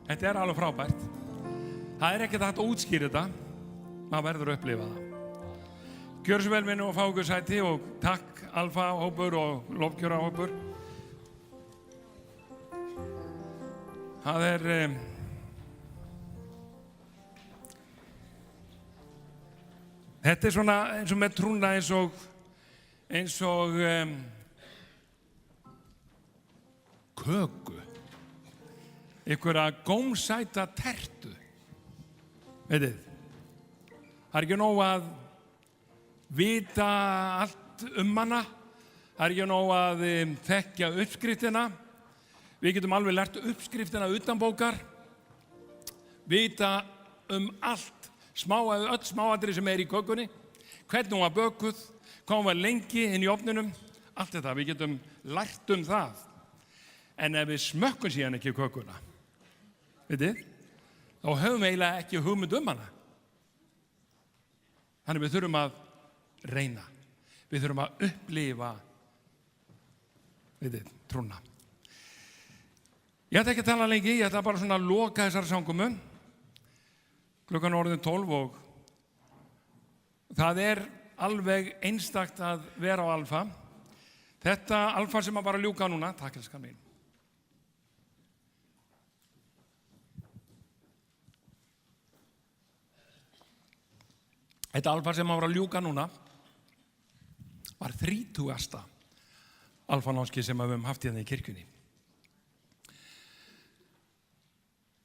Þetta alveg frábært. Það ekkert hægt að útskýra þetta. Maður verður að upplifa það. Gjör svo vel minni og fá ykkur sæti og takk Alfa-hópur og lofgjörahópur. Það þetta svona eins og með trúna eins og köku. Einhverja gómsæta tertu. Veitir, það ekki nóg að vita allt hana. Það ekki nóg að þekkja uppskriftina. Við getum alveg lært uppskriftina utan bókar. Vita allt, öll smáatriði sem í kökunni. Hvernig hún var bökuð, hvað hún var lengi inn í ofninum. Allt þetta, við getum lært það. En ef við smökkum síðan ekki kökuna, veitir, þá höfum við eiginlega ekki hugmynd hana. Þannig við þurfum að reyna. Við þurfum að upplifa, veitir, trúna. Ég ætla ekki að tala lengi, ég ætla bara svona að loka þessari samkomu. Klukkan orðin 12 og það alveg einstakt að vera á Alfa. Þetta Alfa sem að bara ljúka núna, takk elskan mín. Þetta Alfa sem að vera ljúka núna var 30. Alfa-námskeið sem við höfum haft hérna í kirkjunni.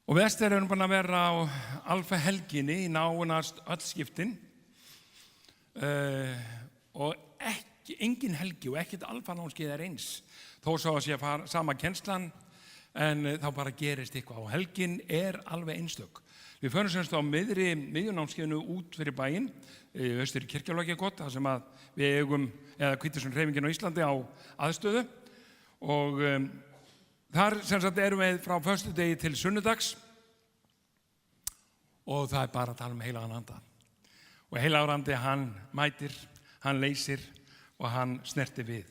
Og við erum búin að vera á Alfa-helginni í nánast öll skiptin og engin helgi og ekkert Alfa-námskeið eins. Þó svo að sé sama kennslan en þá bara gerist eitthvað og helgin alveg einstök. Við förum semst á miðjunámskeiðinu út fyrir bæinn, austur í Kirkjulækjarkot, þar sem að við eigum, eða Hvítasunna-hreyfingin á Íslandi á aðstöðu. Og þar sem sagt erum við frá föstudegi til sunnudags og það bara að tala heilagan anda. Og heilagur andi, hann mætir, hann leysir og hann snertir við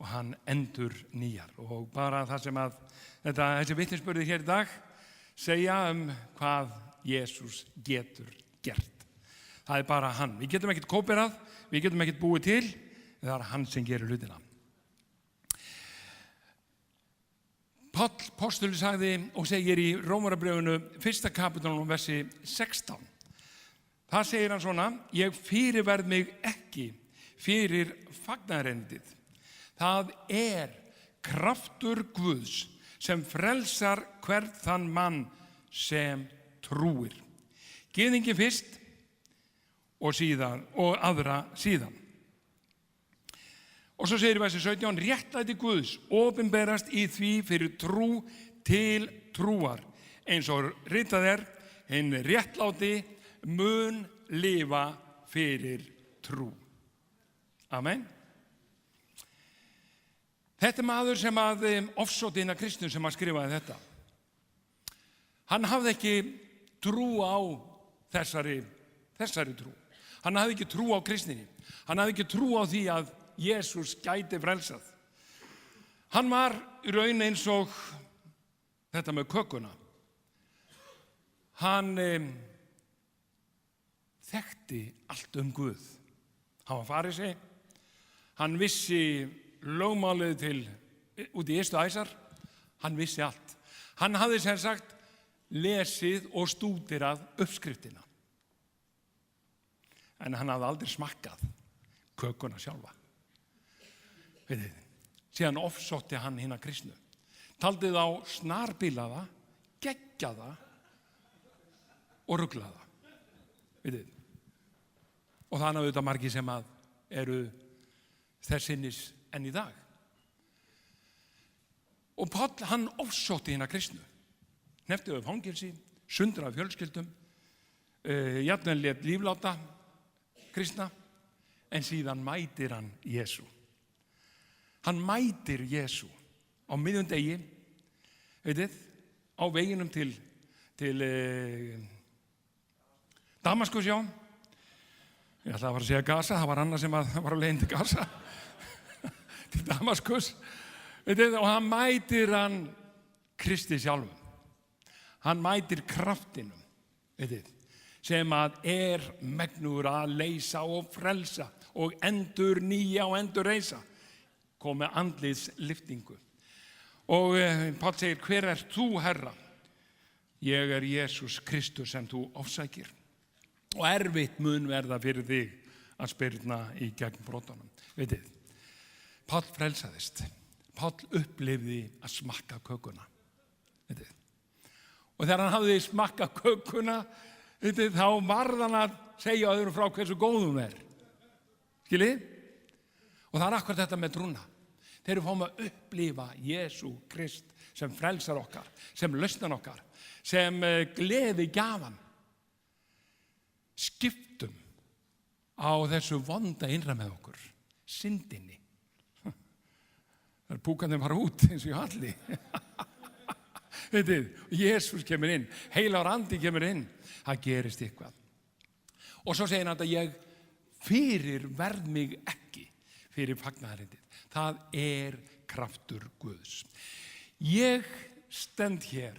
og hann endur nýjar. Og bara það sem að þessi vitnisburðir hér í dag segja hvað Jesús getur gert. Það bara hann. Við getum ekkert kóperað, við getum ekkert búið til, það hann sem gerir hlutina. Páll postuli sagði og segir í Rómarbréfinu 1. kapítlunum versi 16. Það segir hann svona: ég fyrirverð mig ekki fyrir fagnaðarerindið. Það kraftur Guðs sem frelsar hvern þann mann sem trúir. Gyðingi fyrst og aðra síðan. Og svo segir í versi 17: réttlæti Guðs opinberast í því fyrir trú til trúar, eins og ritað hinn réttláti mun lifa fyrir trú. Amen. Þetta maður sem að ofsótti hina kristnu sem að skrifaði þetta. Hann hafði ekki trú á þessari trú. Hann hafði ekki trú á kristninni. Hann hafði ekki trú á því að Jesús gæti frelsað. Hann var í raun eins og þetta með kökuna. Hann þekkti allt Guð. Hann var farisi. Hann vissi lögmálið út í ystu æsar. Hann vissi allt. Hann hafði sem sagt lesið og stúderað uppskriftina. En hann hafði aldrei smakkað kökuna sjálfa. Veitir, síðan ofsótti hann hina kristnu. Taldi þá snarbilaða, geggjaða og ruglaða. Veitir. Og það auðvitað margir sem að eru þessinnis enn í dag. Og Páll, hann ofsótti hina kristnu. Hneppti við fangelsi, sundur af fjölskyldum, jafnvel lét lífláta kristna, en síðan mætir hann Jesú. Hann mætir Jesú á miðjum degi, veitir, á veginum til Damaskus, já. Ég ætlaði að fara að segja Gaza, það var annað sem var á leiðin til Gaza, til Damaskus. Og hann mætir hann Kristi sjálfum. Hann mætir kraftinum, sem að megnugur að leysa og frelsa og endur nýja og endur reisa. Kom með andliðs lyftingu. Og Páll segir, hver ert þú, Herra? Ég er Jesús Kristus sem þú ofsækir. Og erfitt mun verða fyrir þig að spyrna í gegn brotunum. Páll frelsaðist. Páll upplifði að smakka kökuna. Og þegar hann hafði smakkað kökuna, þá varð hann að segja öðrum frá hversu góð hún er. Skiljið? Og það er akkurat þetta með trúna. Þegar við fáum að upplifa Jesú Krist sem frelsar okkar, sem lausnar okkar, sem gleði gjafan, skiptum á þessu vonda innra með okkur, syndinni. Það er púkandi fara út eins og í halli. Jesús kemur inn, heilagur andi kemur inn, það gerist eitthvað. Og svo segir hann að ég fyrirverð mig ekki fyrir fagnaðarindið. Það er kraftur Guðs. Ég stend hér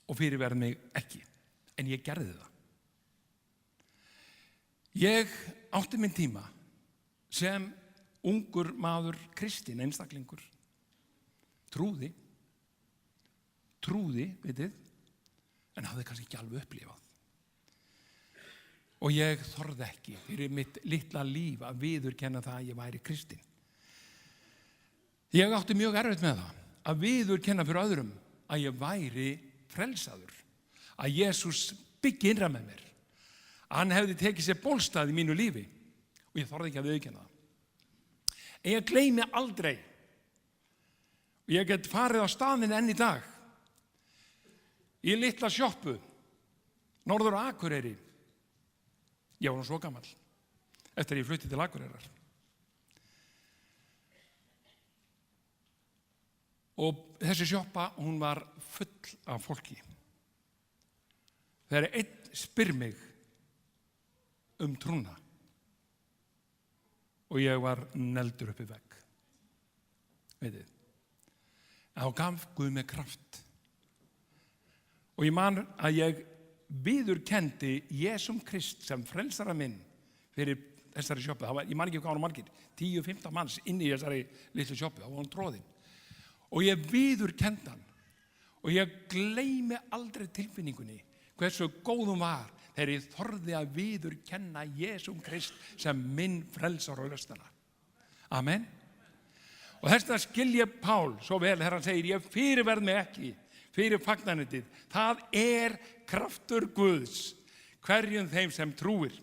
og fyrirverð mig ekki, en ég gerði það. Ég átti minn tíma sem ungur maður, kristinn einstaklingur, trúði, en hafði kannski ekki alveg upplifað. Og ég þorði ekki fyrir mitt litla líf að viðurkenna það að ég væri kristinn. Ég átti mjög erfitt með það, að viðurkenna fyrir öðrum að ég væri frelsaður, að Jesús byggi innra með mér. Hann hefði tekið sér bólstað í mínu lífi og ég þorði ekki að viðurkenna það. En ég gleymi aldrei, og ég get farið á staðinn enn í dag, í litla sjoppu, norður á Akureyri. Ég var nú svo gamall, eftir að ég flutti til Akureyrar. Og þessi sjoppa, hún var full af fólki. Þegar einn spyr mig trúna, og ég var neldur upp í vegg. Þá gaf Guð mig kraft. Og ég man að ég viðurkenndi Jesúm Krist sem frelsara minn fyrir þessari sjoppu. Ég man ekki hvað hann margir, 10-15 manns inn í þessari litlu sjoppu, þá var hann tróðinn. Og ég viðurkendi hann. Og ég gleymi aldrei tilfinningunni hversu góð hún var þegar ég þorði að viðurkenna Jesúm Krist sem minn frelsara og lausnara. Amen. Og þess vegna skil ég Pál svo vel þegar hann segir, ég fyrirverð mig ekki fyrir fagnaðarindið. Það er kraftur Guðs hverjum þeim sem trúir.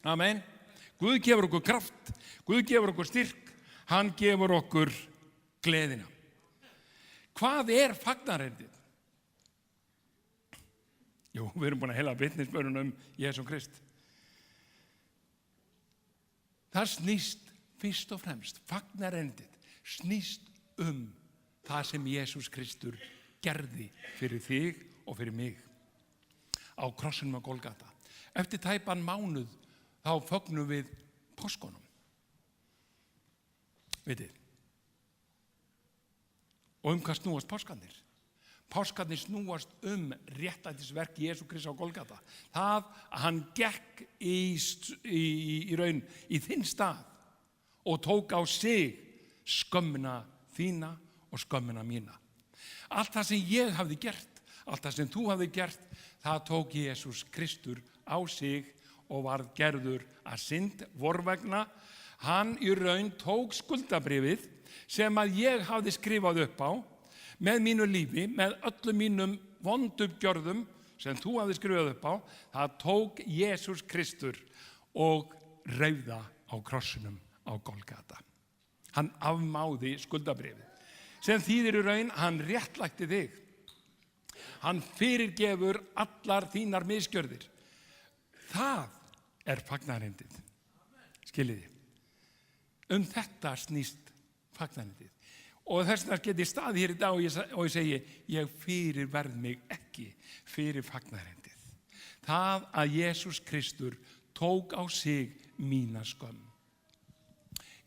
Amen. Guð gefur okkur kraft, Guð gefur okkur styrk, hann gefur okkur gleðina. Hvað er fagnaðarindið? Jú, við erum búin að heila vitnisbörun Jesúm Krist. Það snýst fyrst og fremst, fagnaðarindið snýst það sem Jesús Kristur gerði fyrir þig og fyrir mig á krossinum á Golgata. Eftir tæpan mánuð þá fögnum við páskunum. Vitið? Og hvað snúast páskarnir? Páskarnir snúast réttlætisverk Jesú Krists á Golgata. Það að hann gekk í raun í þinn stað og tók á sig skömmina þína og skömmina mína. Allt það sem ég hafði gert, allt það sem þú hafði gert, það tók Jesús Kristur á sig og varð gerður að synd vor vegna. Hann í raun tók skuldabréfið sem að ég hafði skrifað upp á með mínu lífi, með öllum mínum vondugjörðum sem þú hafði skrifað upp á. Það tók Jesús Kristur og reif það á krossinum á Golgata. Hann afmáði skuldabréfið. Sem þýðir í raun, hann réttlætti þig. Hann fyrirgefur allar þínar misgjörðir. Það er fagnaðarindið. Skiljiði. Þetta snýst fagnaðarindið. Og þess vegna get ég staðið hér í dag og ég segi, ég fyrirverð mig ekki fyrir fagnaðarindið. Það að Jesús Kristur tók á sig mína skömm.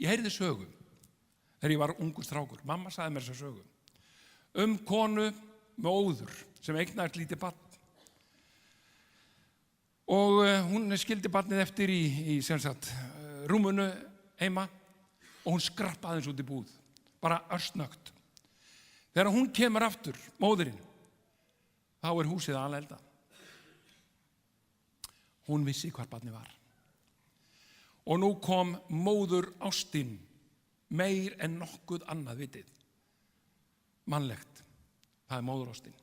Ég heyrði sögu þegar ég var ungur strákur. Mamma sagði mér þessa sögu konu með óður sem eignaðist lítið barn. Og hún skildi barnið eftir í sem sagt, rúmunu heima og hún skrappaði aðeins út í búð, bara örsnögt. Þegar hún kemur aftur, móðirinn, þá húsið alelda. Hún vissi hvar barnið var. Og nú kom móður ástin, meir en nokkuð annað vitið. Mannlegt, það móður ástin.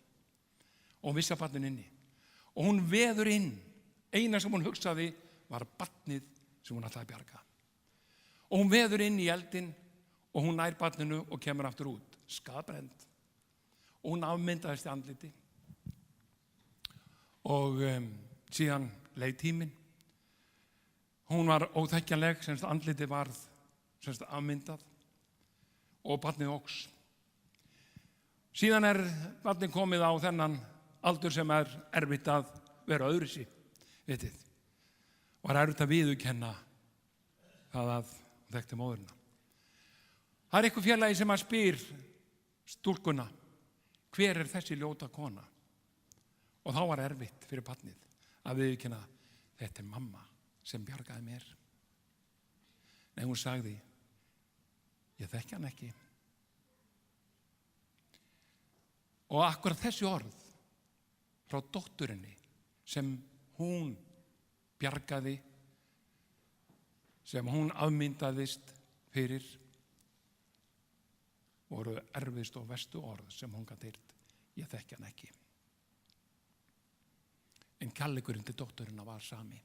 Og hún vissi að barnið inni. Og hún veður inn, eina sem hún hugsaði var barnið sem hún ætlaði að bjarga. Og hún veður inn í eldin og hún nær barninu og kemur aftur út, skaðbrennd. Og hún afmyndaðist í andliti. Og síðan leið tíminn. Hún var óþekkjanleg, semst andliti varð semst afmyndað og barnið óx. Síðan barnið komið á þennan aldur sem erfitt að vera öðruvísi, vitið. Var erfitt að viðurkenna það að þekkti móðurina. Það eitthvað félagi sem að spyr stúlkuna, hver þessi ljóta kona? Og þá var erfitt fyrir barnið að viðurkenna, þetta mamma sem bjargaði mér. Nei, hún sagði, ég þekki hann ekki. Og akkurat þessi orð frá dótturinni sem hún bjargaði, sem hún afmyndaðist fyrir, voru erfiðst og verstu orð sem hún gat heyrt, ég þekki hann ekki. En kærleikurinn til dótturinnar var sami.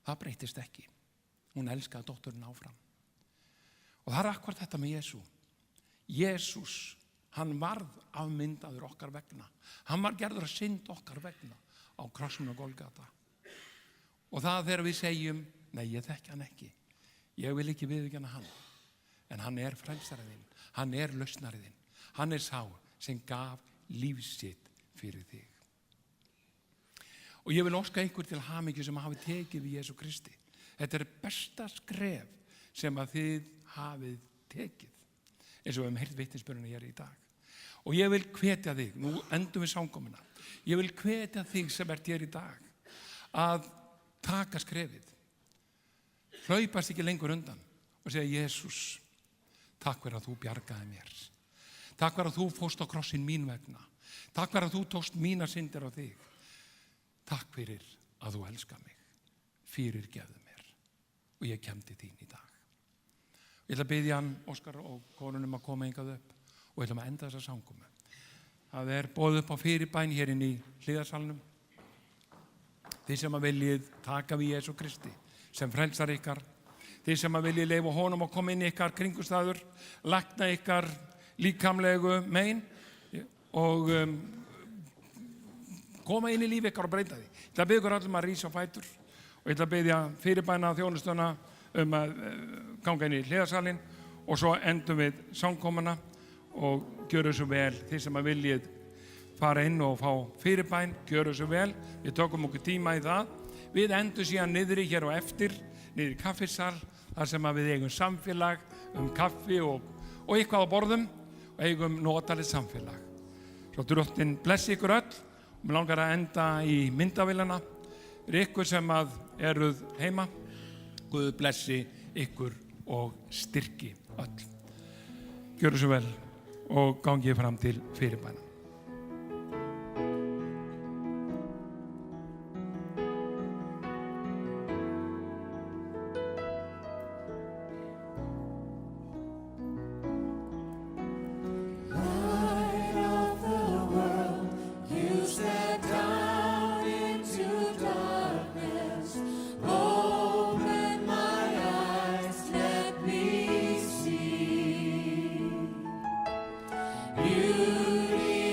Það breytist ekki. Hún elskaði dótturinn áfram. Og það akkurat þetta með Jesú. Jesús, hann varð afmyndaður okkar vegna. Hann var gerður að synd okkar vegna á krossinu á Golgata. Og það þegar við segjum, nei, ég þekki hann ekki. Ég vil ekki viðurkenna hann. En hann frelsariðinn. Hann lausnariðinn. Hann sá sem gaf líf sitt fyrir þig. Og ég vil óska einhver til hamingju sem hafi tekið við Jesú Kristi. Þetta besta skref sem að þið hafið tekið. Eins og við höfum heyrt vitnisbörnina hér í dag. Og ég vil hvetja þig, nú endum við samkomuna. Ég vil hvetja þig sem hér í dag að taka skrefið. Hlaupast ekki lengur undan og segja, Jesús, takk fyrir að þú bjargaði mér. Takk fyrir að þú fórst á krossin mín vegna. Takk fyrir að þú tókst mína syndir á þig. Takk fyrir að þú elskar mig. Fyrirgefðu mér. Og ég kem til þín í dag. Ég ætla að biðja hann, Óskar og konunum að koma hingað upp og ég ætla að enda þessa samkomu. Það boðið upp á fyrirbæn hér inn í hliðarsalnum. Þið sem að viljið taka við Jesú Kristi sem frelsar ykkar. Þið sem að viljið leyfa honum að koma inn í ykkar kringumstæður, lækna ykkar líkamlegu mein og koma inn í lífi ykkar og breyta því. Ég ætla að biðja ykkur öllum að rísa á fætur og ég ætla að biðja fyrirbæna þjónustuna að ganga inn í hliðarsalinn og svo endum við samkomuna og gjöru svo vel. Þið sem að viljið fara inn og fá fyrirbæn, gjöru svo vel. Við tökum okkur tíma í það. Við endum síðan niðri hér á eftir, niður í kaffisal, þar sem að við eigum samfélag kaffi og eitthvað á borðum og eigum notalegt samfélag. Svo Drottinn blessi ykkur öll og mér langar að enda í myndavélana. Ykkur sem að eruð heima, Guð blessi ykkur og styrki öll. Gjöru svo vel og gangið fram til fyrirbæna. Beauty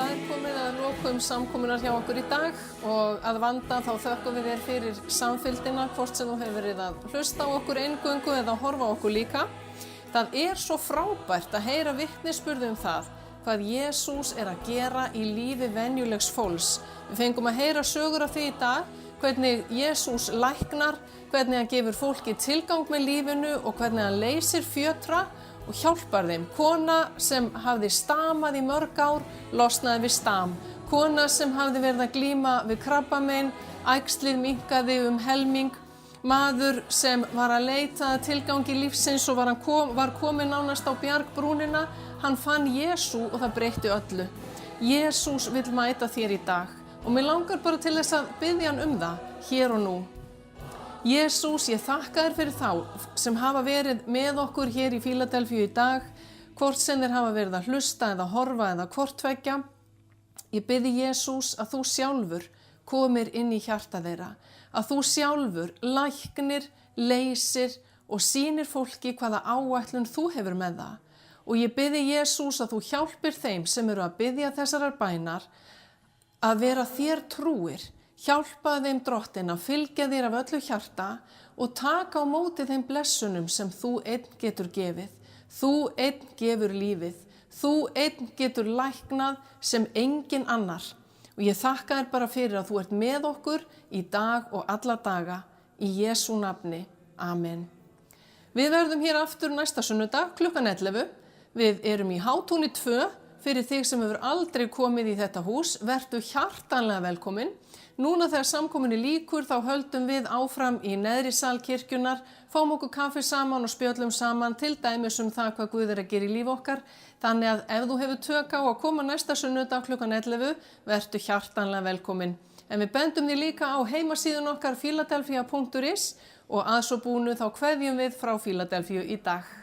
Það er komið að lokum samkomunar hjá okkur í dag og að vanda þá þökkum við þér fyrir samfylgdina, hvort sem þú hefur verið að hlusta á okkur eingöngu eða að horfa á okkur líka. Það er svo frábært að heyra vitnisburð það hvað Jesús er að gera í lífi venjulegs fólks. Við fengum að heyra sögur af því í dag, hvernig Jesús læknar, hvernig hann gefur fólki tilgang með lífinu og hvernig hann leysir fjötra og hjálpar þeim. Kona sem hafði stamað í mörg ár, losnaði við stam. Kona sem hafði verið að glíma við krabbamein, æxlið minnkaði helming. Maður sem var að leita tilgangi lífsins og var komin nánast á bjargbrúnina, hann fann Jesú og það breytti öllu. Jesús vill mæta þér í dag og mig langar bara til þess að biðja hann það, hér og nú. Jesús, ég þakka þér fyrir þá sem hafa verið með okkur hér í Fíladelfíu í dag, hvort sem þeir hafa verið að hlusta eða horfa eða hvort tveggja. Ég biði Jesús að þú sjálfur komir inn í hjarta þeirra, að þú sjálfur læknir, leysir og sýnir fólki hvaða áætlun þú hefur með það. Og ég biði Jesús að þú hjálpir þeim sem eru að biðja þessarar bænar að vera þér trúir. Hjálpaðu þeim Drottin að fylgja þér af öllu hjarta og taka á móti þeim blessunum sem þú einn getur gefið. Þú einn gefur lífið. Þú einn getur læknað sem engin annar. Og ég þakka þér bara fyrir að þú ert með okkur í dag og alla daga. Í Jesú nafni. Amen. Við verðum hér aftur næsta sunnudag klukkan 11. Við erum í Hátúni 2. Fyrir þig sem hefur aldrei komið í þetta hús, vertu hjartanlega velkomin. Núna þegar samkominni lýkur þá höldum við áfram í neðri sal kirkjunnar, fáum okkur kaffi saman og spjöllum saman til dæmis það hvað Guð er að gera í lífi okkar. Þannig að ef þú hefur tök á að koma næsta sunnudag klukkan 11, vertu hjartanlega velkomin. En við bendum þig líka á heimasíðun okkar philadelphia.is og að svo búnu þá kveðjum við frá Fíladelfíu í dag.